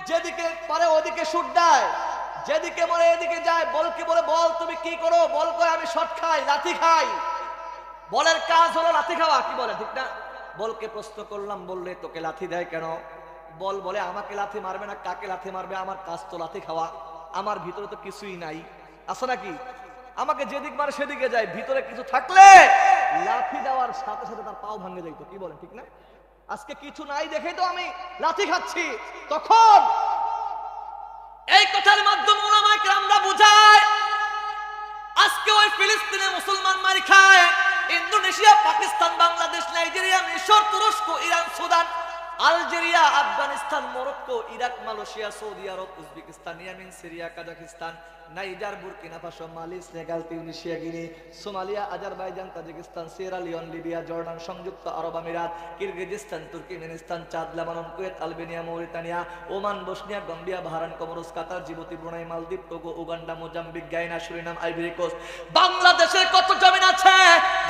যেদিকে পারে ওদিকে শুট দেয়, যেদিকে মরে এদিকে যায়। বলকে বলে, বল তুমি কি করো? বল করে, আমি শট খাই, লাথি খাই। বলের কাজ হলো লাথি খাওয়া, কি বলে ঠিক না? বলকে প্রশ্ন করলাম, বললে তোকে লাথি দেয় কেন? বল বলে, আমাকে লাথি মারবে না, কাকে লাথি মারবে? আমার কাজ তো লাথি খাওয়া, আমার ভিতরে তো কিছুই নাই, আছে নাকি? আমাকে যেদিক মারে সেদিকে যায়, ভিতরে কিছু থাকলে লাথি দেওয়ার সাথে সাথে তার পাও ভাঙে যাইতো। কি বলেন ঠিক না? আজকে কিছু নাই দেখেই তো আমি লাথি খাচ্ছি। তখন এই কথার মাধ্যমে ওলামায়ে কেরামরা বুঝায়, আজকে ওই ফিলিস্তিনে মুসলমান মারি খায়, ইন্দোনেশিয়া, পাকিস্তান, বাংলাদেশ, নাইজেরিয়া, মিশর, তুরস্ক, Iran, Sudan, Algeria, Afghanistan, Morocco, Iraq, Malaysia, Saudi Arab, Uzbekistan, Yemen, Syria, Kazakhstan, Niger, Burkina Faso, Mali, Senegal, Tunisia, Guinea, Somalia, Azerbaijan, Tajikistan, Sierra Leone, Libya, Jordan, সংযুক্ত আরব আমিরাত, Kyrgyzstan, Turkmenistan, Chad, Lebanon, Kuwait, Albania, Mauritania, Oman, Bosnia, Gambia, Bahrain, Comoros, Qatar, Djibouti, Brunei, মালদ্বীপ, Togo, Uganda, Mozambique, Guyana, Suriname, Ivory Coast. বাংলাদেশের কত জমিন আছে?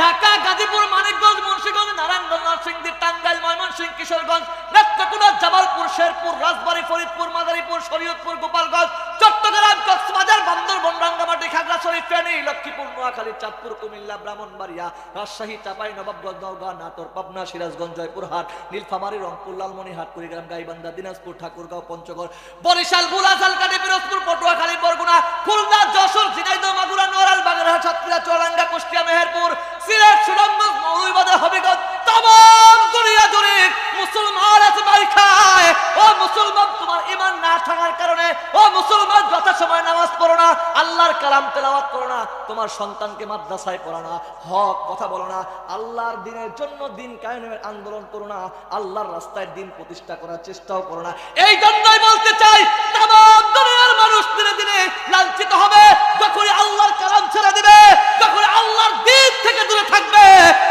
ঢাকা, গাজীপুর, মানিকগঞ্জ, মুন্সিগঞ্জ, নারায়ণগঞ্জ, নরসিংদী, টাঙ্গাইল, ময়মনসিংহ, কিশোরগঞ্জ, নেত্রকোনা, জামালপুর, শেরপুর, রাজবাড়ী, ফরিদপুর, মাদারীপুর, শরীয়তপুর, গোপালগঞ্জ, চট্টগ্রাম, কক্সবাজার, বান্দরবান, রাঙ্গামাটি, খাগড়াছড়ি, ফেনী, লক্ষ্মীপুর, নোয়াখালী, চাঁদপুর, কুমিল্লা, ব্রাহ্মণবাড়িয়া, রাজশাহী, চাঁপাই নবাবগঞ্জ, নওগাঁ, নাটোর, পাবনা, সিরাজগঞ্জ, জয়পুরহাট, নীলফামারী, রংপুর, লালমনিরহাট, কুড়িগ্রাম, গাইবান্ধা, দিনাজপুর, ঠাকুরগাঁও, পঞ্চগড়, বরিশাল, ভোলা, ঝালকাঠি, পিরোজপুর, পটুয়াখালী, বরগুনা, খুলনা, যশোর, ঝিনাইদহ, মাগুরা, নোয়াখালী, বাগেরহাট, সাতক্ষীরা, চুয়াডাঙ্গা, কুষ্টিয়া, মেহেরপুর, সিলেট, সুনামগঞ্জ, মৌলভীবাজার, হবিগঞ্জ, तमाम दुनिया जुড়ে মুসলমান না, আল্লাহর কালাম তেলাওয়াত করো না, তোমার সন্তানকে মাদ্রাসায় পড়া না, হক কথা বলো না, আল্লাহর দিনের জন্য দিন কায়েমের আন্দোলন করো না, আল্লাহর রাস্তায় দিন প্রতিষ্ঠা করার চেষ্টাও করো না। এই জন্যই বলতে চাই তামাম দুনিয়ার মানুষ দিনে দিনে লাঞ্ছিত হবে যখন আল্লাহর কালাম ছেড়ে দিবে, যখন আল্লাহর দিন থেকে দূরে থাকবে।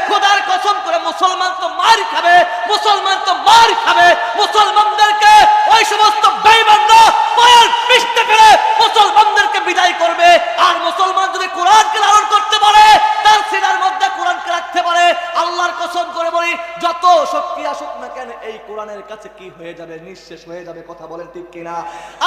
খোদার কসম করে মুসলমান তো মার খাবে, মুসলমান তো মার খাবে। মুসলমানদেরকে ওই সমস্ত বেঈমানরা পায়ের পিছনে ফেলে মুসলমানদেরকে বিদায় করবে। আর মুসলমান যদি কোরআনকে লালন করতে পারে, তার সিনার মধ্যে কোরআনকে রাখতে পারে, আল্লাহর কসম করে বলি যত শক্তি আসুক না কেন এই কোরআনের কাছে কি হয়ে যাবে, নিঃশেষ হয়ে যাবে। কথা বলেন ঠিক কিনা?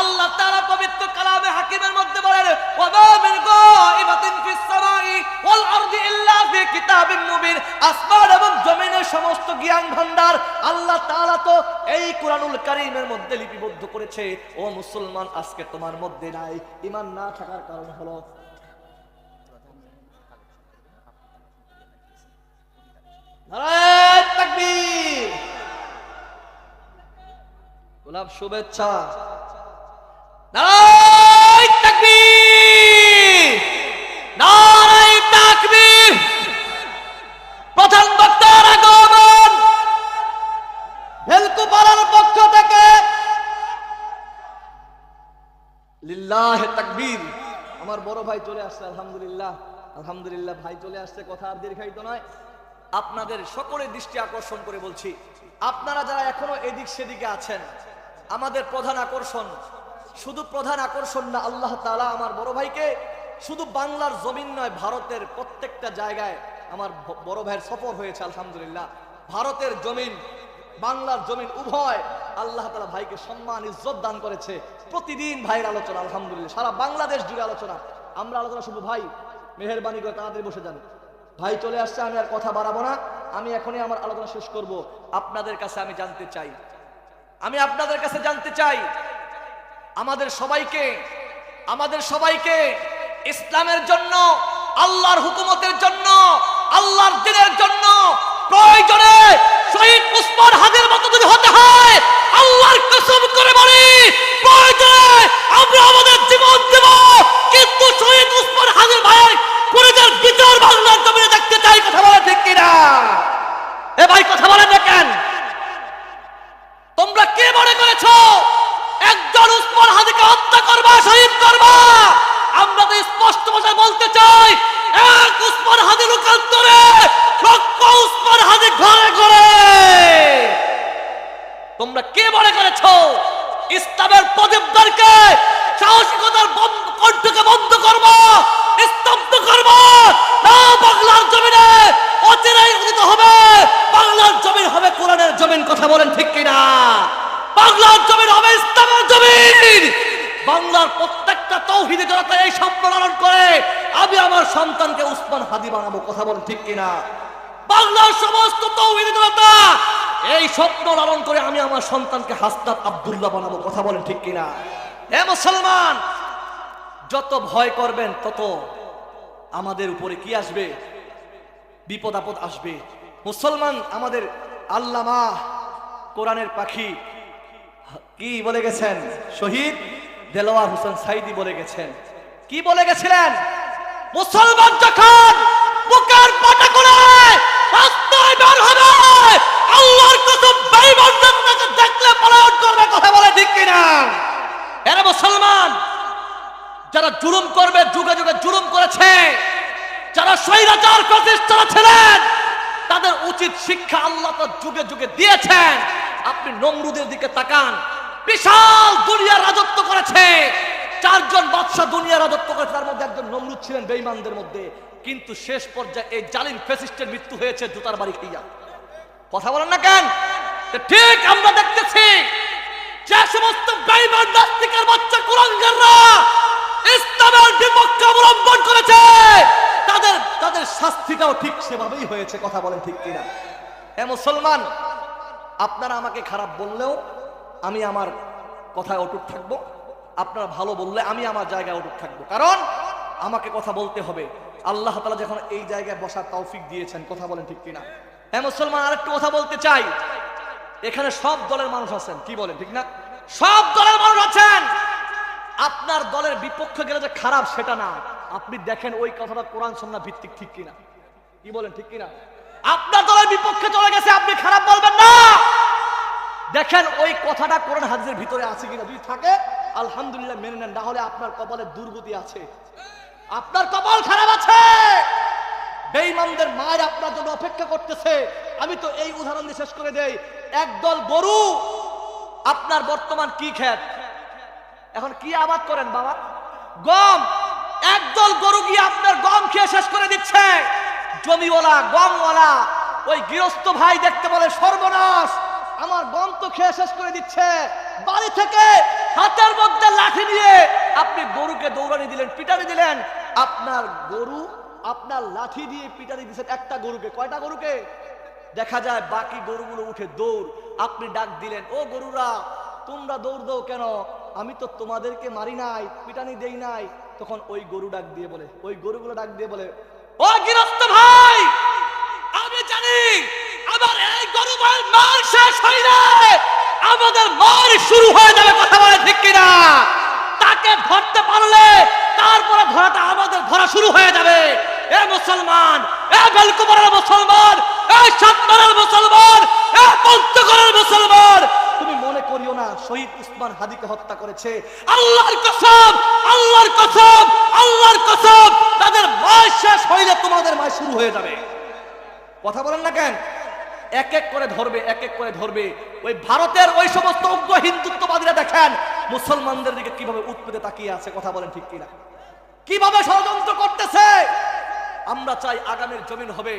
আল্লাহ তাআলা পবিত্র কালামে হাকিমের মধ্যে বলেন ওয়া মা মিন গায়বাতিন ফিস সামাই ওয়াল আরদি ইল্লা ফি কিতাবিন মুবিন। আসমান এবং জমিনের সমস্ত জ্ঞান ভান্ডার আল্লাহ তাআলা তো এই কোরআনুল কারীমের মধ্যে লিপিবদ্ধ করেছে। ও মুসলমান, আজকে তোমার মধ্যে নাই, ঈমান না থাকার কারণ হলো নারায়ে তাকবীর, গোলাপ শুভেচ্ছা, নারায়ে তাকবীর, নারায়ে তাকবীর। প্রধান বক্তার আগমন ভেলকুপাড়ার পক্ষ থেকে লিল্লাহে তাকবীর। আমার বড় ভাই চলে আসছে, আলহামদুলিল্লাহ, আলহামদুলিল্লাহ ভাই চলে আসছে। কথা আর দীর্ঘায়িত নয়, আপনাদের সকলের দৃষ্টি আকর্ষণ করে বলছি, আপনারা যারা এখনো এদিক সেদিকে আছেন, আমাদের প্রধান আকর্ষণ, শুধু প্রধান আকর্ষণ না, আল্লাহ তাআলা আমার বড় ভাইকে শুধু বাংলার জমিন নয়, ভারতের প্রত্যেকটা জায়গায় আমার বড় ভাইয়ের সফর হয়েছে, আলহামদুলিল্লাহ। ভারতের জমিন, বাংলার জমিন উভয় আল্লাহ তাআলা ভাইকে সম্মান ইজ্জত দান করেছে। প্রতিদিন ভাইয়ের আলোচনা, আলহামদুলিল্লাহ, সারা বাংলাদেশ জুড়ে আলোচনা। আমরা আলোচনা শুধু ভাই মেহেরবানি করে তাড়াতাড়ি বসে যান। ভাই চলে আসছে, আমি আর কথা বাড়াবো না, আমি এখনই আমার আলোচনা শেষ করব। আপনাদের কাছে আমি জানতে চাই, আমি আপনাদের কাছে জানতে চাই, আমাদের সবাইকে ইসলামের জন্য, আল্লাহর হুকুমতের জন্য, আল্লাহর দ্বীনের জন্য প্রয়োজনে শহীদ উসমান হাদির মতো যদি হতে হয়, আল্লাহর কসম করে বলি প্রয়োজনে আমরা আমাদের জীবন দেব, কিন্তু শহীদ উসমান হাদির ভাইয়ের পরিবার বিচার বাংলার জমিনে দেখতে চাই। কথা বলে ঠিক কিনা? এ ভাই কথা বলেন না কেন? তোমরা কে মনে করেছো একজন উসমান হাদিকে হত্যা করবা, শহীদ করবা? আমরা তো স্পষ্ট ভাষায় বলতে চাই, এক উসমান হাদি লোকান্তরে লক্ষ উসমান হাদি ঘরে ঘরে। তোমরা কে মনে করেছো ইসলামের প্রদীপদারকে, সাহসিকতার কণ্ঠকে বন্ধ করবো, স্তব্ধ করবো? না, বাংলার জমিনে অচিরেই উদিত হবে, বাংলার জমিন হবে কোরআনের জমিন। কথা বলেন ঠিক কিনা? বাংলার জমিন হবে ইসলামের জমিন। বাংলার প্রত্যেকটা তৌহিদি জনতা এই স্বপ্ন লালন করে, আমি আমার সন্তানকে উসমান হাদি বানাবো। কথা বলেন ঠিক কিনা? বাংলার সমস্ত তৌহিদি জনতা এই স্বপ্ন লালন করে, আমি আমার সন্তানকে হাসনাত আব্দুল্লাহ বানাবো। কথা বলেন ঠিক কিনা? হে মুসলমান, যত ভয় করবেন তত আমাদের উপরে কি আসবে? বিপদ আপদ আসবে। মুসলমান, আমাদের আল্লামা কোরআনের পাখি কি বলে গেছেন? শহীদ দেলোয়ার হোসেন সাইদি বলে গেছেন, কি বলে গেছিলেন? মুসলমান যখন বুকের পাটা করে রাস্তায় বের হবে, আল্লাহর কসম বেঈমানদেরকে দেখলে পলায়ন করবে। কথা বলে ঠিক কিনা? এরা মুসলমান, যারা জুলুম করবে, যুগে যুগে জুলুম করেছে, যারা স্বৈরাচার প্রতিষ্ঠাতা ছিলেন, তাদের উচিত শিক্ষা আল্লাহ তো যুগে যুগে দিয়েছেন। আপনি নমরুদের দিকে তাকান, বিশাল দুনিয়া রাজত্ব করেছে, চারজন বাদশা দুনিয়া রাজত্ব করেছে, তার মধ্যে একজন নমরুদ ছিলেন বেঈমানদের মধ্যে। কিন্তু শেষ পর্যায়ে এই জালিম ফ্যাসিস্টের মৃত্যু হয়েছে জুতার বাড়ি খাইয়া। কথা বলেন না কেন? ঠিক আমরা দেখতেছি যে সমস্ত বেঈমান নাস্তিকের বাচ্চা কুলাঙ্গাররা ইসলামের বিপক্ষে অবলম্বন করেছে, তাদের শাস্তিটাও ঠিক সেভাবেই হয়েছে। কথা বলেন ঠিক কিনা? হে মুসলমান, আপনারা আমাকে খারাপ বললেও আমি আমার কথায় অটুট থাকবো, আপনারা ভালো বললে আমি আমার জায়গায় অটুট থাকবো, কারণ আমাকে কথা বলতে হবে। আল্লাহ তাআলা যখন এই জায়গায় বসার তৌফিক দিয়েছেন। কথা বলেন ঠিক কিনা? হে মুসলমান, আরেকটু কথা বলতে চাই, এখানে সব দলের মানুষ আছেন, কি বলেন ঠিক না? সব দলের মানুষ আছেন, আপনার দলের বিপক্ষে গেলে যে খারাপ সেটা না, আপনি দেখেন ওই কথাটা কোরআন সুন্নাহ ভিত্তিক ঠিক কিনা। কি বলেন, ঠিক কিনা? আপনার দলের বিপক্ষে চলে গেছে, আপনি খারাপ বলবেন না। দেখেন ওই কথাটা কোরআন হাদিসের ভিতরে আছে কিনা, যদি থাকে আলহামদুলিল্লাহ মেনে নেন, না হলে আপনার কপালে দুর্গতি আছে, আপনার কপাল খারাপ আছে। বেঈমানদের মায়ের আপনার জন্য অপেক্ষা করতেছে। আমি তো এই উদাহরণ দিয়ে শেষ করে দেই। একদল গরু, আপনার বর্তমান কি ক্ষেত, এখন কি আবাদ করেন বাবা? গম। একদল গরু গিয়ে আপনার গম খেয়ে শেষ করে দিচ্ছে। জমিওয়ালা, গমওয়ালা, ওই গৃহস্থ ভাই দেখতে বলে সর্বনাশ, আমার গম তো খেয়ে শেষ করে দিচ্ছে। বাড়ি থেকে হাতের মধ্যে লাঠি নিয়ে আপনি গরুকে দৌড়ানি দিলেন, পিটানি দিলেন। আপনার গরু আপনার লাঠি দিয়ে পিটানি দিচ্ছেন একটা গরুকে। কয়টা গরুকে? দেখা যায় বাকি গরুগুলো উঠে দৌড়। আপনি ডাক দিলেন, ও গরুরা তোমরা দৌড় দাও কেন? আমি তো তোমাদেরকে মারি নাই, পিটানি দেই নাই। তখন ওই গরু ডাক দিয়ে বলে, ওই গরুগুলো ডাক দিয়ে বলে, ও গৃহস্থ ভাই, আমি জানি আবার এই গরু ভাই মার শেষ হইলে আমাদের মার শুরু হয়ে যাবে। কথা বলে ঠিক কিনা? তাকে ধরতে পারলে তারপরে ধরাটা আমাদের ধরা শুরু হয়ে যাবে। এ মুসলমান, এ বেলকুমারের মুসলমান, এ সাতমারের মুসলমান, এ পঞ্চগড়ের মুসলমান, তুমি মনে করিও না শহীদ উসমান হাদিকে হত্যা করেছে। আল্লাহর কসম, আল্লাহর কসম, আল্লাহর কসম, তাদের মার শেষ হইলে তোমাদের মার শুরু হয়ে যাবে। কথা বলেন না কেন? এক এক করে ধরবে, এক এক করে ধরবে। ওই ভারতের ওই সমস্ত উগ্র হিন্দুত্ববাদীরা দেখেন মুসলমানদের দিকে কিভাবে উৎপেতে তাকিয়ে আছে। কথা বলেন ঠিক কিনা? কিভাবে ষড়যন্ত্র করতেছে। আমরা চাই আগামীর জমিন হবে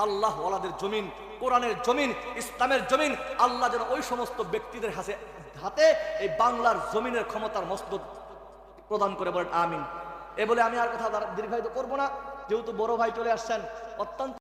আল্লাহ ওয়ালাদের জমিন, কোরআনের জমিন, ইসলামের জমিন। আল্লাহ যেন ওই সমস্ত ব্যক্তিদের হাতে এই বাংলার জমিনের ক্ষমতার মসনদ প্রদান করে, বলেন আমিন। এ বলে আমি আর কথা দীর্ঘায়িত করবো না, যেহেতু বড় ভাই চলে আসছেন। অত্যন্ত